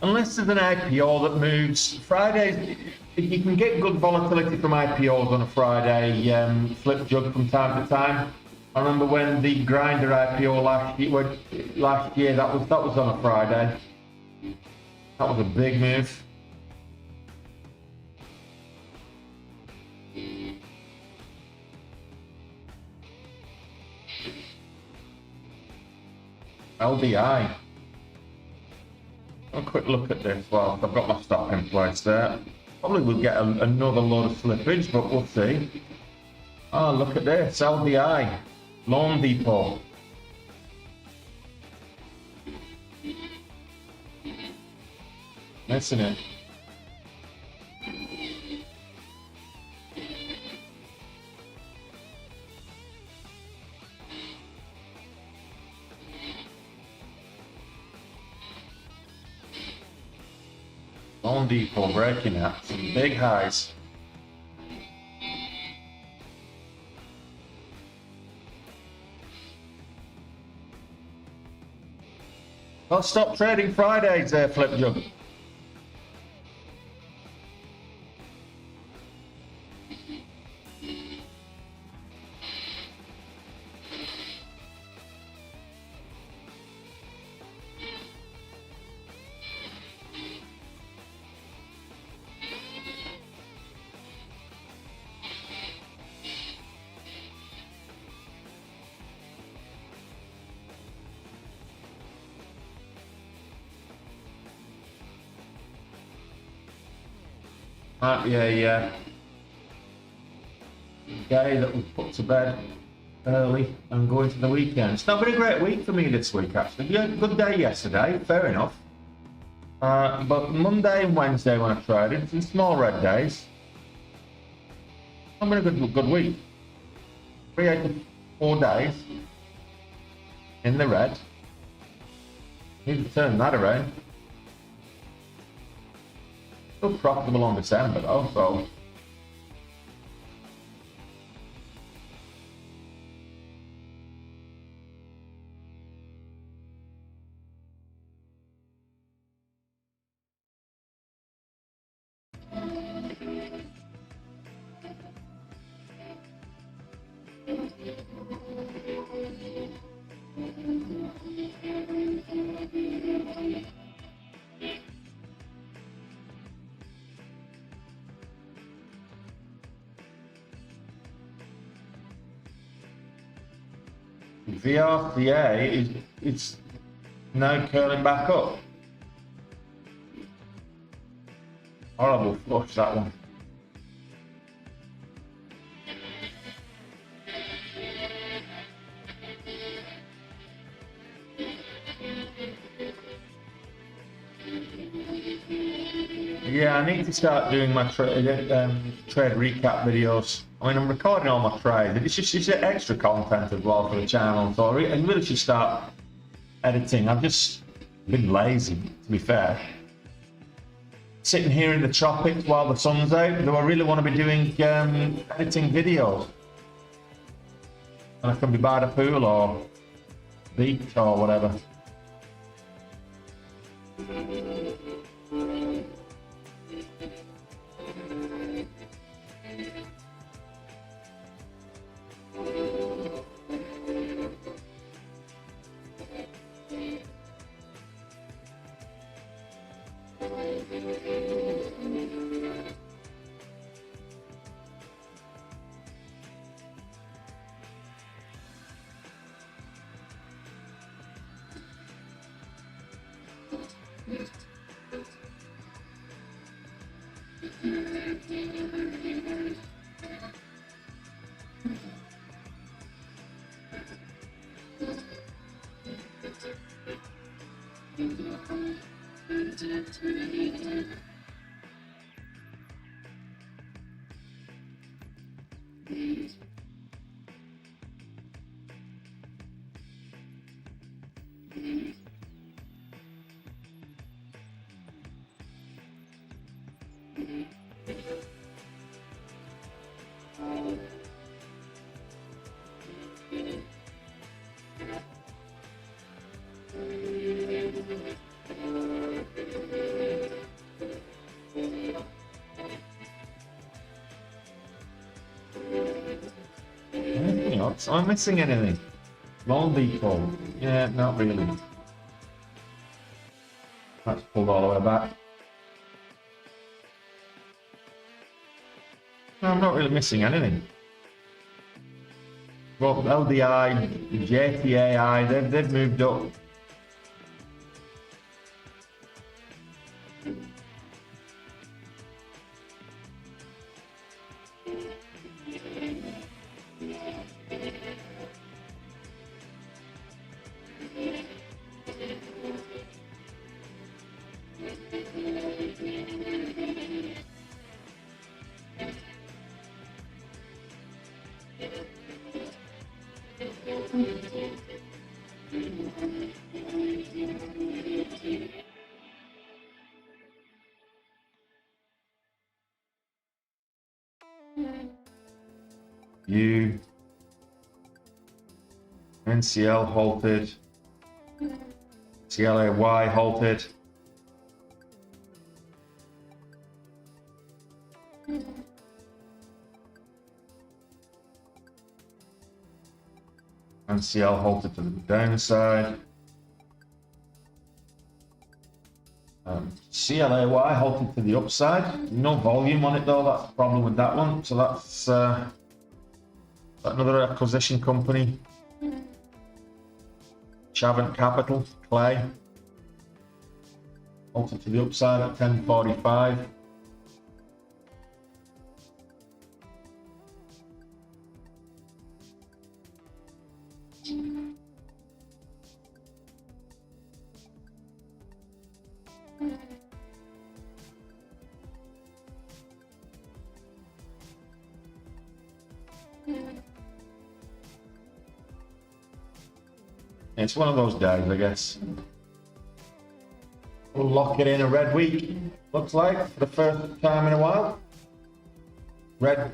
A: Unless there's an IPO that moves, Fridays, you can get good volatility from IPOs on a Friday, flip jug from time to time. I remember when the Grinder IPO last year, that was on a Friday. That was a big move. LDI. A quick look at this. Well, I've got my stop in place there. Probably will get another load of slippage, but we'll see. Oh, look at this. LDI. Loan Depot. Missing it. Home Depot breaking out some big highs. Well, stop trading Fridays there, Flip Jug. Might be a day that we put to bed early and go into the weekend. It's not been a great week for me this week, actually. We had a good day yesterday, fair enough. But Monday and Wednesday when I traded, some small red days. It's been a good week. 3 out of 4 days in the red. Need to turn that around. Still profitable on December though, so. VRCA it's now curling back up. Horrible flush, that one. Yeah, I need to start doing my trade recap videos. I mean, I'm recording all my trades. It's just extra content as well for the channel, so I really should start editing. I've just been lazy, to be fair. Sitting here in the tropics while the sun's out, do I really want to be doing editing videos? And I can be by the pool or beach or whatever. Am I missing anything? Home Depot? Yeah, not really. That's pulled all the way back. No, I'm not really missing anything. Well, LDI, JTAI, they've moved up. U, NCL halted, CLAY halted. NCL halted to the downside. CLAY halted to the upside. No volume on it though, that's the problem with that one. So that's another acquisition company. Chavant Capital, Clay. Halted to the upside at 10.45. It's one of those days, I guess. We'll lock it in a red week, looks like, for the first time in a while. Red,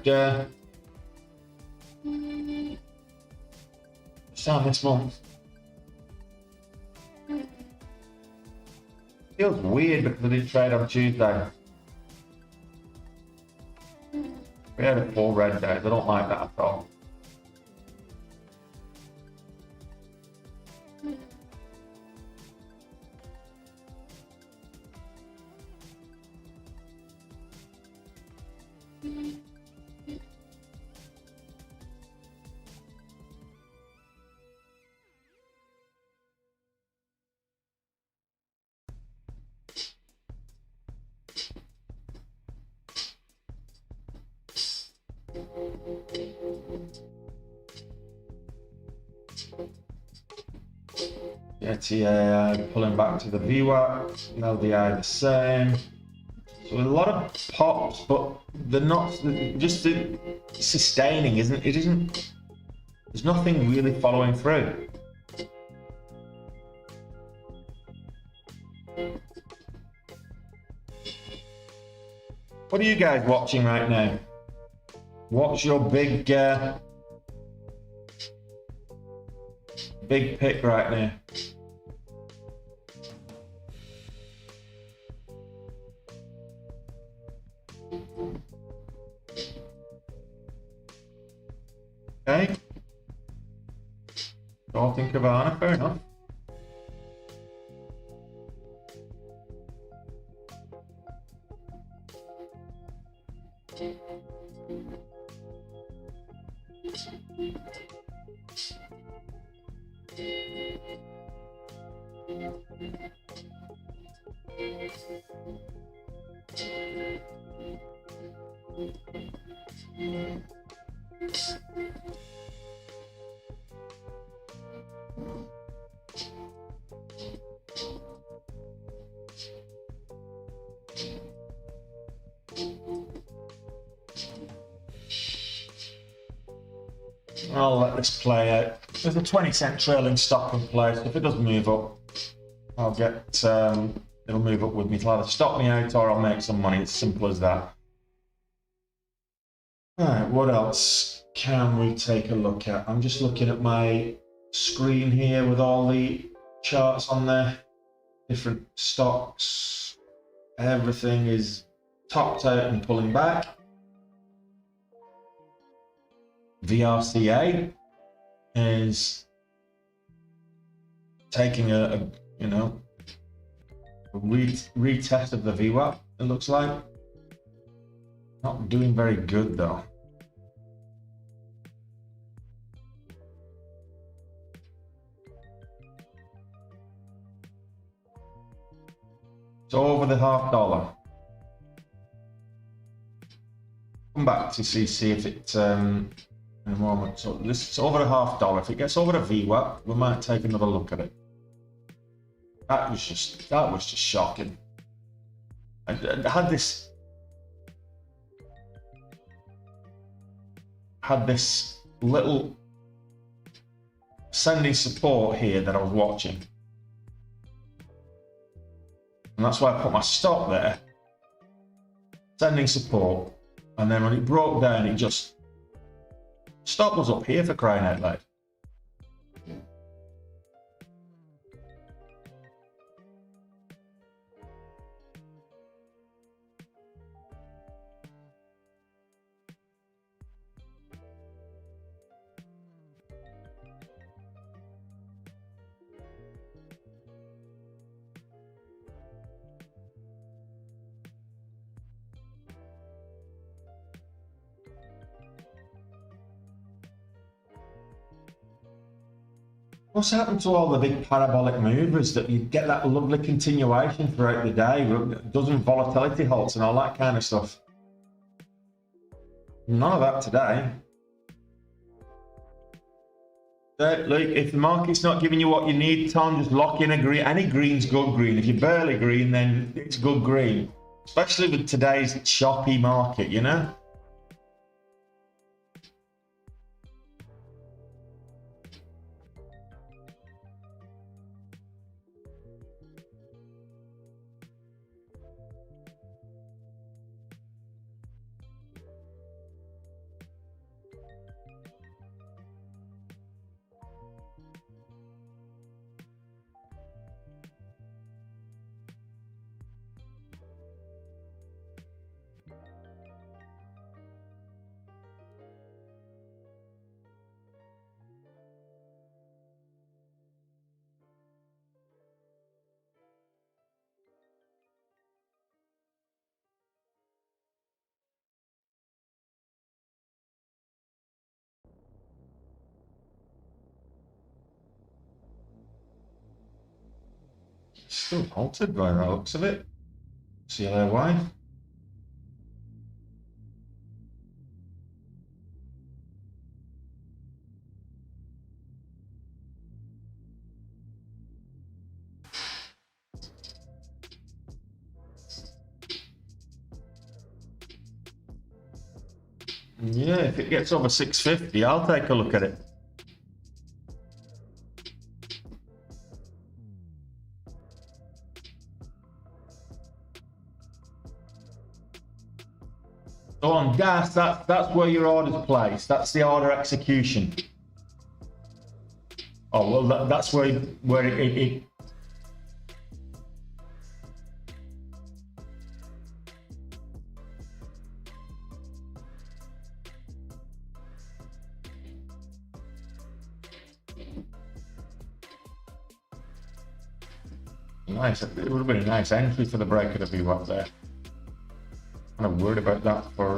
A: sound this month. Feels weird because I didn't trade on Tuesday. We had a 4 red days, I don't like that at all. TAI pulling back to the VWAP, LDI the same. So a lot of pops, but they're not just sustaining, isn't it? Isn't. There's nothing really following through. What are you guys watching right now? What's your big pick right now? Okay. Don't think of Anna, fair enough. I'll let this play out. There's a 20-cent trailing stop in place. If it doesn't move up, I'll get it'll move up with me. It'll either stop me out or I'll make some money. It's simple as that. Alright, what else can we take a look at? I'm just looking at my screen here with all the charts on there. Different stocks. Everything is topped out and pulling back. VRCA is taking a retest of the VWAP, it looks like. Not doing very good though. So over the $0.50. Come back to see if it in a moment. So this is over the $0.50. If it gets over the VWAP, we might take another look at it. That was just shocking. I had this little sending support here that I was watching, and that's why I put my stop there. Sending support, and then when it broke down, it just Stop was up here for crying out loud. What's happened to all the big parabolic movers that you get that lovely continuation throughout the day, dozen volatility halts and all that kind of stuff? None of that today. Look, if the market's not giving you what you need, Tom, just lock in a green. Any green's good green. If you're barely green, then it's good green. Especially with today's choppy market, you know? Still halted by the looks of it. CLY. Yeah, if it gets over 650, I'll take a look at it. So on gas, that's where your order's placed. That's the order execution. Oh well, that's where it nice. It would have been a nice entry for the break of the view up there. Kind of worried about that for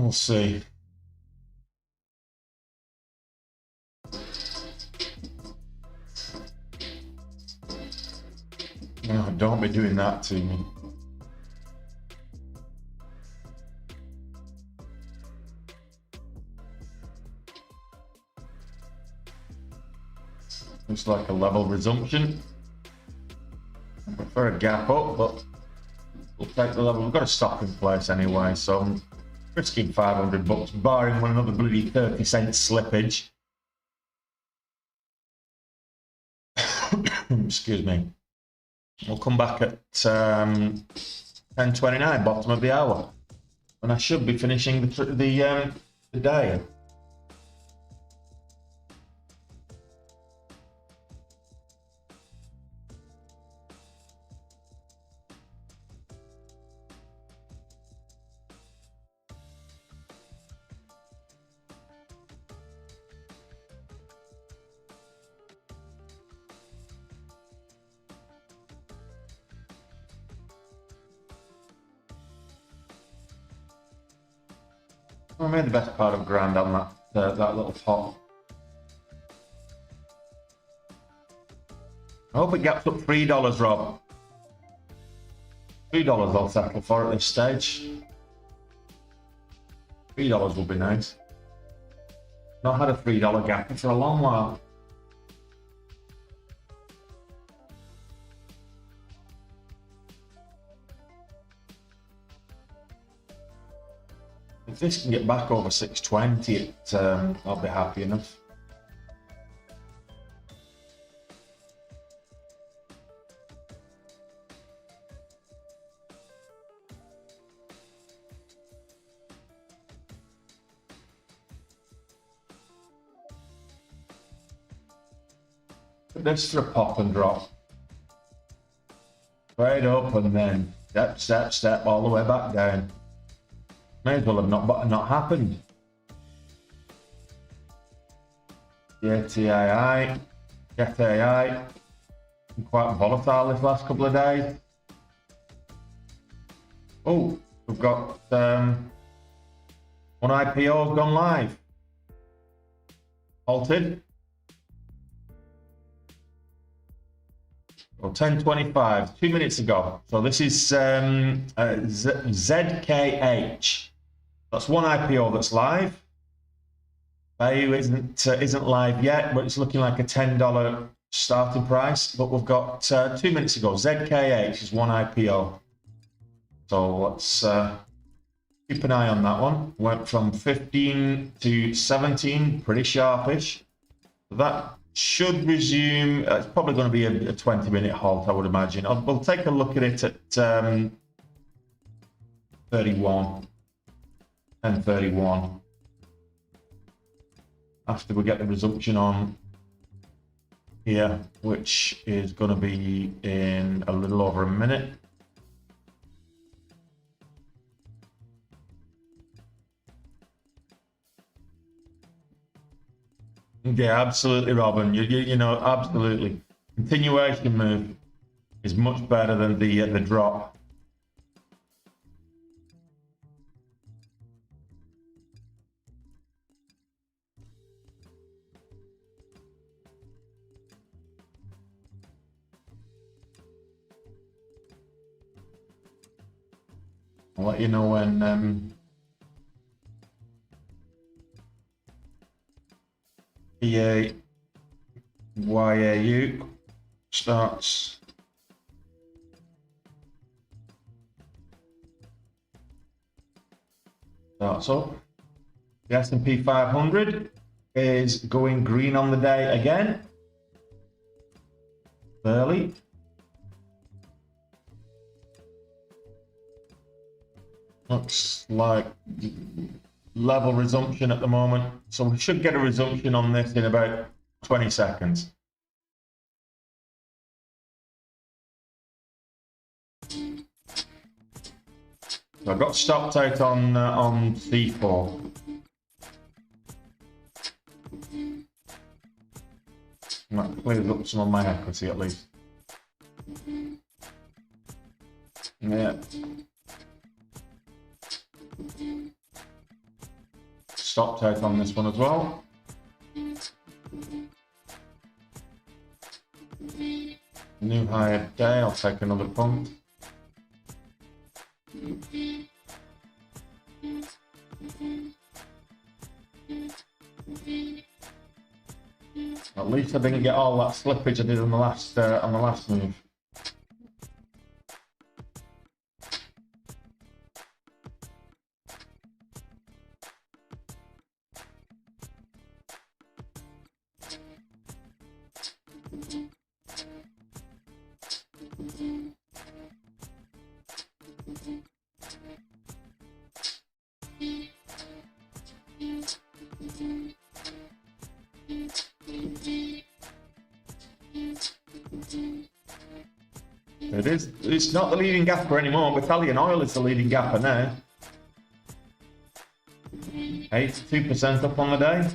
A: we'll see. No, don't be doing that to me. Looks like a level resumption. I prefer a gap up, but we'll take the level. We've got a stop in place anyway, so I'm risking 500 bucks, barring one another bloody 30-cent slippage. Excuse me. We'll come back at 10:29, bottom of the hour, and I should be finishing the day. I made the best part of a grand on that little pot. I hope it gaps up $3, Rob. $3 I'll settle for at this stage. $3 will be nice. Not had a $3 gap for a long while. If this can get back over 620, I'll be happy enough. This for a pop and drop. Right up and then step, step, step all the way back down. May as well have not happened. GTAI, GTAI, been quite volatile this last couple of days. Oh, we've got one IPO's gone live. Halted. Well, 10:25, 2 minutes ago. So this is ZKH. That's one IPO that's live. Value isn't live yet, but it's looking like a $10 starting price. But we've got 2 minutes ago. ZKH is one IPO. So let's keep an eye on that one. Went from 15 to 17, pretty sharpish. So that should resume. It's probably going to be a 20-minute halt, I would imagine. We'll take a look at it at 10:31. After we get the resumption on here, which is going to be in a little over a minute. Yeah, absolutely, Robin. You know, absolutely. Continuation move is much better than the drop. I'll let you know when YAU starts. Starts up. The S&P 500 is going green on the day again. Early. Looks like level resumption at the moment. So we should get a resumption on this in about 20 seconds. So I got stopped out on C4. That clears up some of my equity at least. Yeah. Stopped out on this one as well. New higher day, I'll take another pump. At least I didn't get all that slippage I did on the last move. It's not the leading gapper anymore. Italian oil is the leading gapper now. 82% up on the day.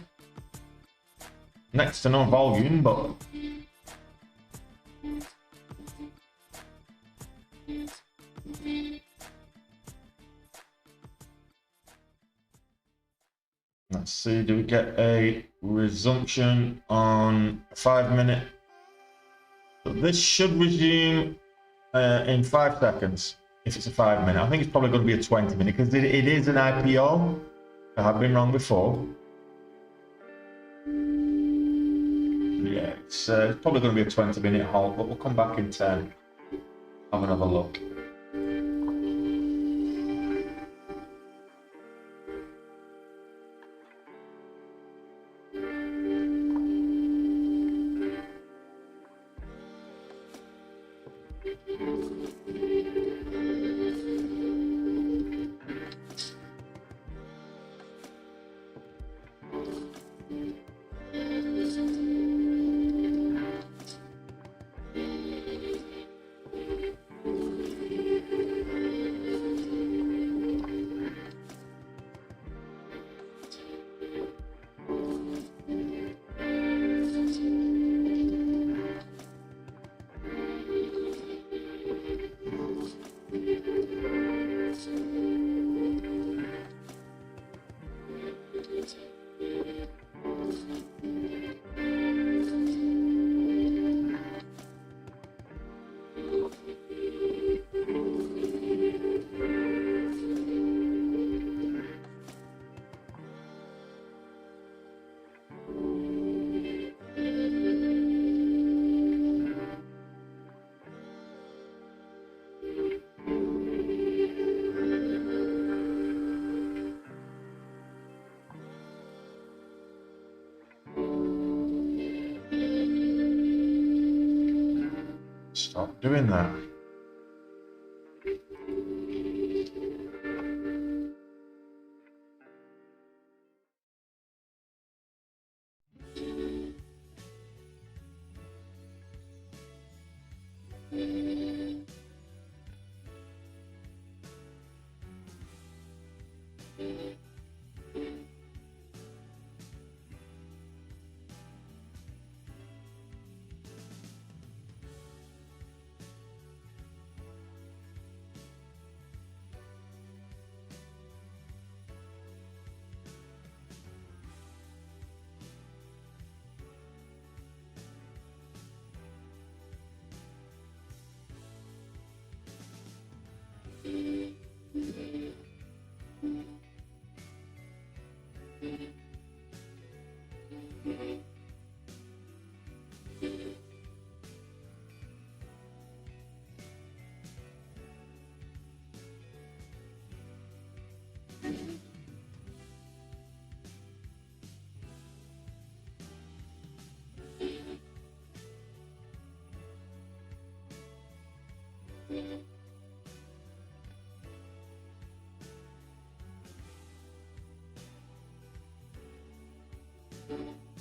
A: Next to no volume, but Let's see, do we get a resumption on a 5 minute? So this should resume in 5 seconds if it's a 5 minute. I think it's probably going to be a 20 minute because it is an IPO. I have been wrong before. Yeah, it's probably going to be a 20 minute halt, but we'll come back in 10. Have another look. Stop doing that.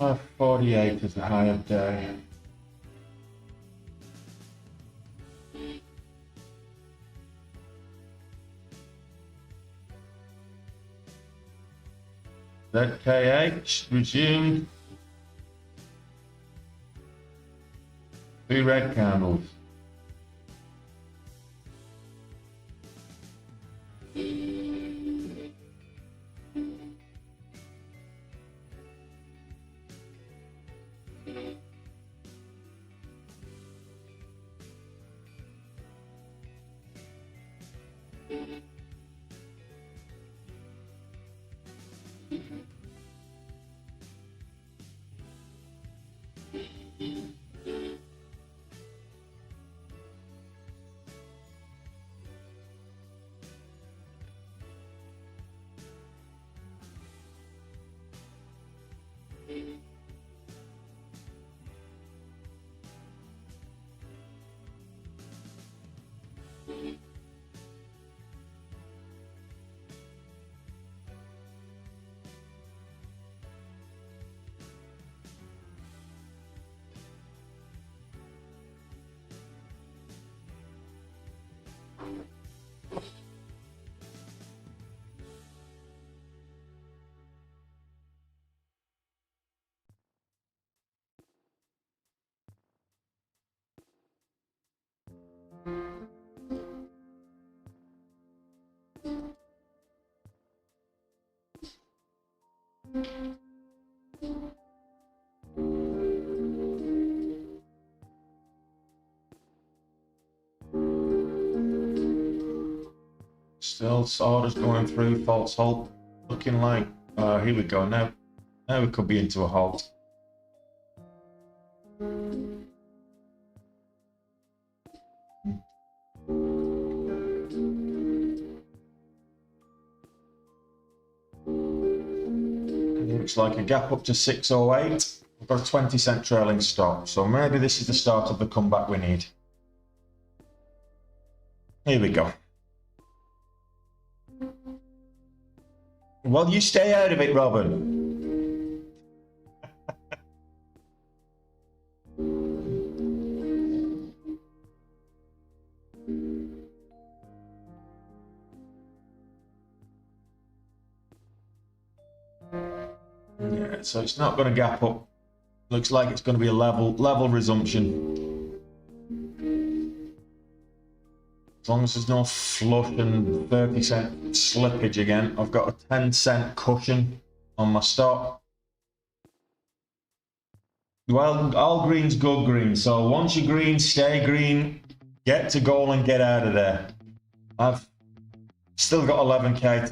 A: Oh, 48 is a high of day. ZKH resumed. 3 red candles. Still orders going through, false halt, looking like, here we go now. Now we could be into a halt. Looks like a gap up to 608. We've got a 20-cent trailing stop, so maybe this is the start of the comeback we need. Here we go. Well, you stay out of it, Robin. Yeah, so it's not going to gap up. Looks like it's going to be a level resumption. As long as there's no flush and 30-cent slippage again, I've got a 10-cent cushion on my stop. Well, all green's good green, so once you're green, stay green, get to goal and get out of there. I've still got 11k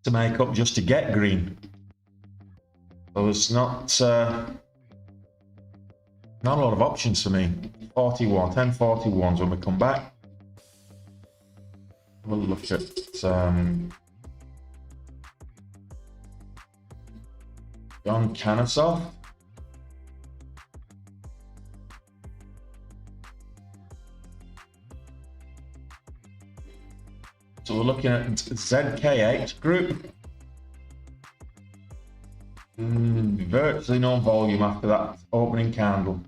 A: to make up just to get green. So there's not a lot of options for me. 1041s when we come back. We'll look at John Kanasoff. So we're looking at ZK8 group. Virtually no volume after that opening candle.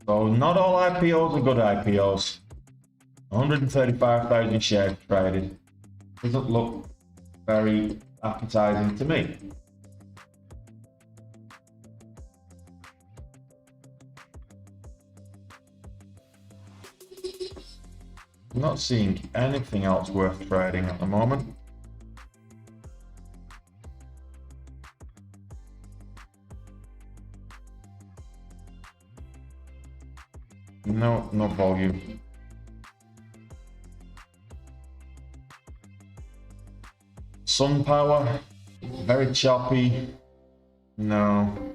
A: So not all IPOs are good IPOs. 135,000 shares traded. Doesn't look very appetizing to me. I'm not seeing anything else worth trading at the moment. No volume. Sun power, very choppy. No,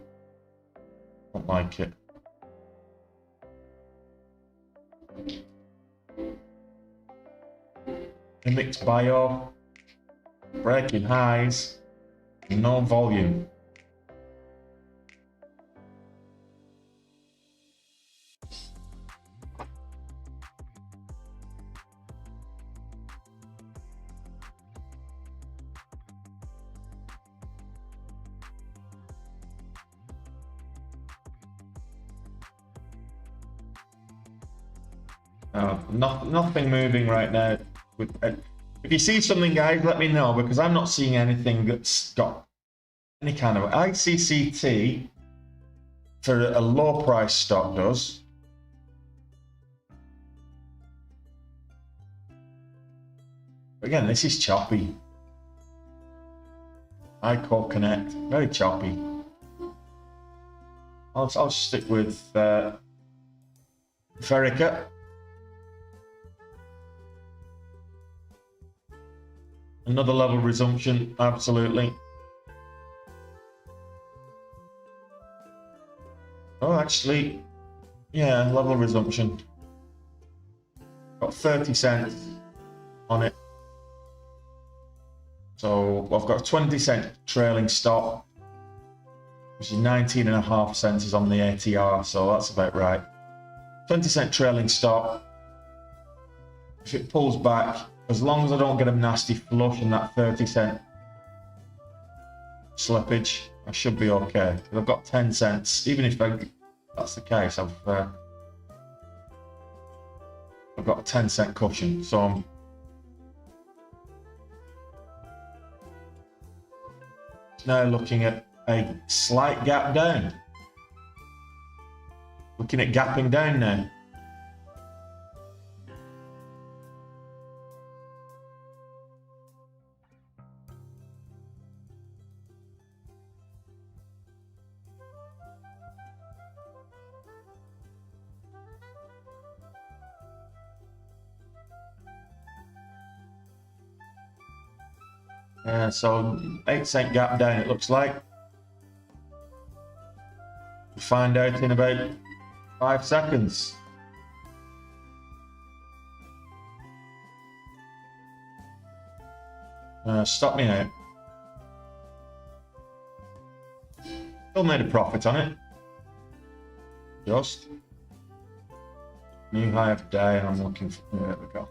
A: don't like it. Mixed bio, breaking highs, no volume. Nothing moving right now. If you see something, guys, let me know, because I'm not seeing anything that's got any kind of ICCT for a low price stock does. Again, this is choppy. ICO Connect, very choppy. I'll stick with Premarket. Another level resumption, absolutely. Oh, actually, yeah, level resumption. Got 30 cents on it. So I've got a 20-cent trailing stop, which is 19.5 cents is on the ATR, so that's about right. 20-cent trailing stop. If it pulls back, as long as I don't get a nasty flush in that 30-cent slippage, I should be okay. I've got 10 cents. Even if that's the case, I've got a 10-cent cushion. So I'm now looking at a slight gap down. Looking at gapping down now. So 8-cent gap down it looks like. We'll find out in about 5 seconds. Stop me out. Still made a profit on it. Just. New high of day, and I'm looking for. There we go.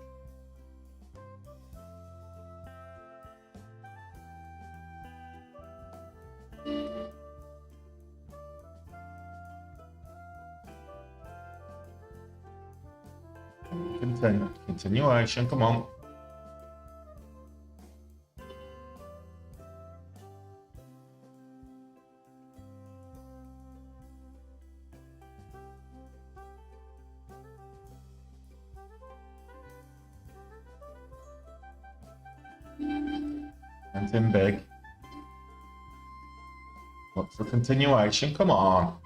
A: Continuation, come on. Anything big. Look for continuation, come on.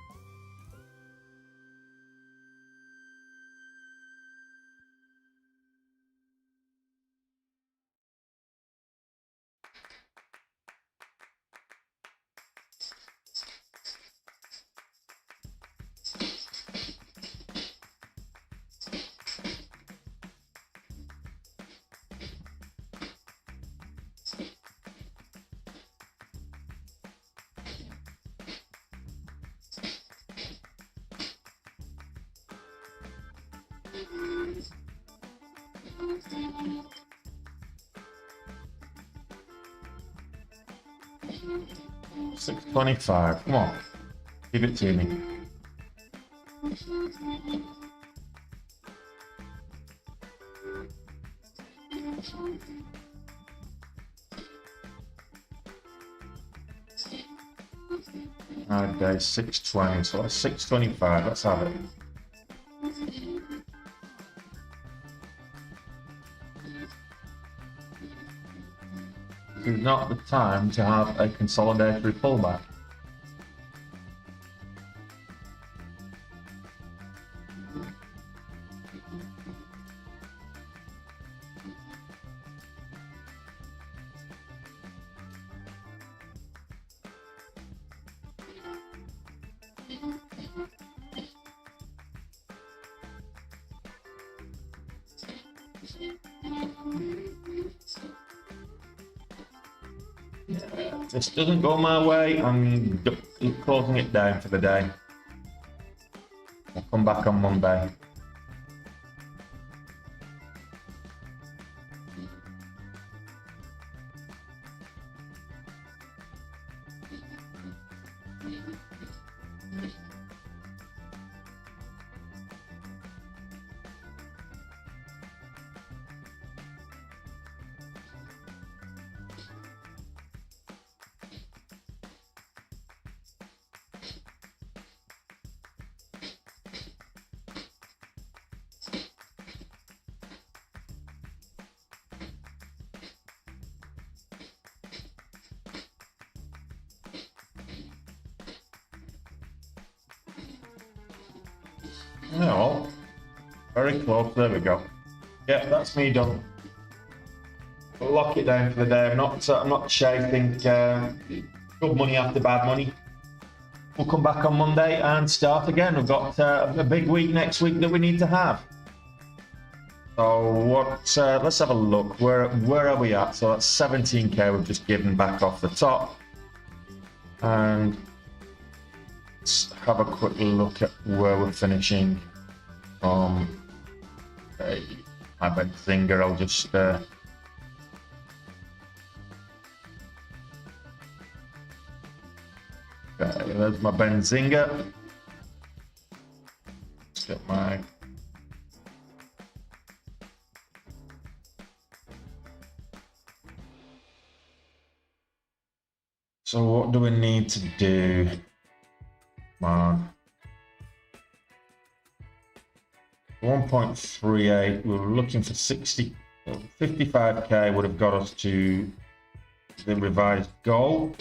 A: $6.25. Come on, give it to me. Okay, 6.20. So that's 6.25. Let's have it. This is not the time to have a consolidatory pullback. If this doesn't go my way, I'm closing it down for the day. I'll come back on Monday. No, very close. There we go. Yeah, that's me done. We'll lock it down for the day. I'm not chasing good money after bad money. We'll come back on Monday and start again. We've got a big week next week that we need to have. So what? Let's have a look. Where are we at? So that's 17k we've just given back off the top, and let's have a quick look at where we're finishing. My Benzinger, I'll just okay, there's my Benzinger. Let's get my so what do we need to do? Come on. 1.38, we were looking for 55k would have got us to the revised goal.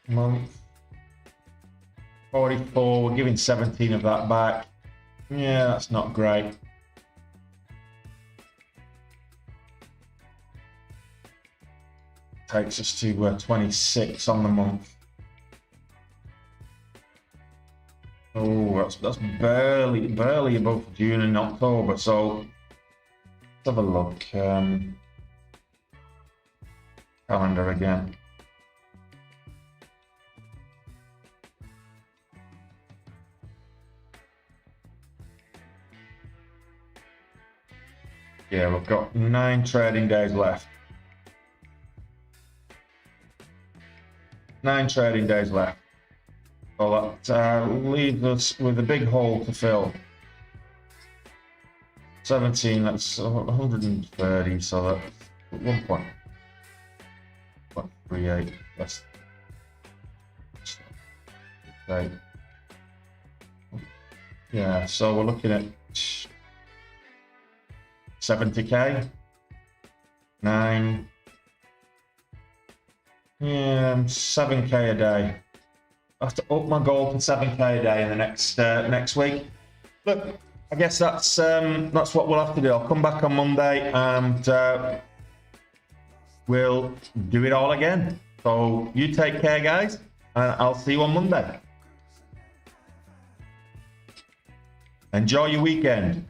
A: Month. 44, we're giving 17 of that back. Yeah, that's not great. Takes us to 26 on the month. Oh, that's barely above June and October. So let's have a look. Calendar again. Yeah, we've got 9 trading days left. 9 trading days left. So that leaves us with a big hole to fill. 17, that's 130, so that's 1.38 less. Okay. Yeah, so we're looking at 70k, 9, yeah, 7k a day. I have to up my goal to 7k a day in the next week. Look, I guess that's what we'll have to do. I'll come back on Monday and we'll do it all again. So you take care, guys, and I'll see you on Monday. Enjoy your weekend.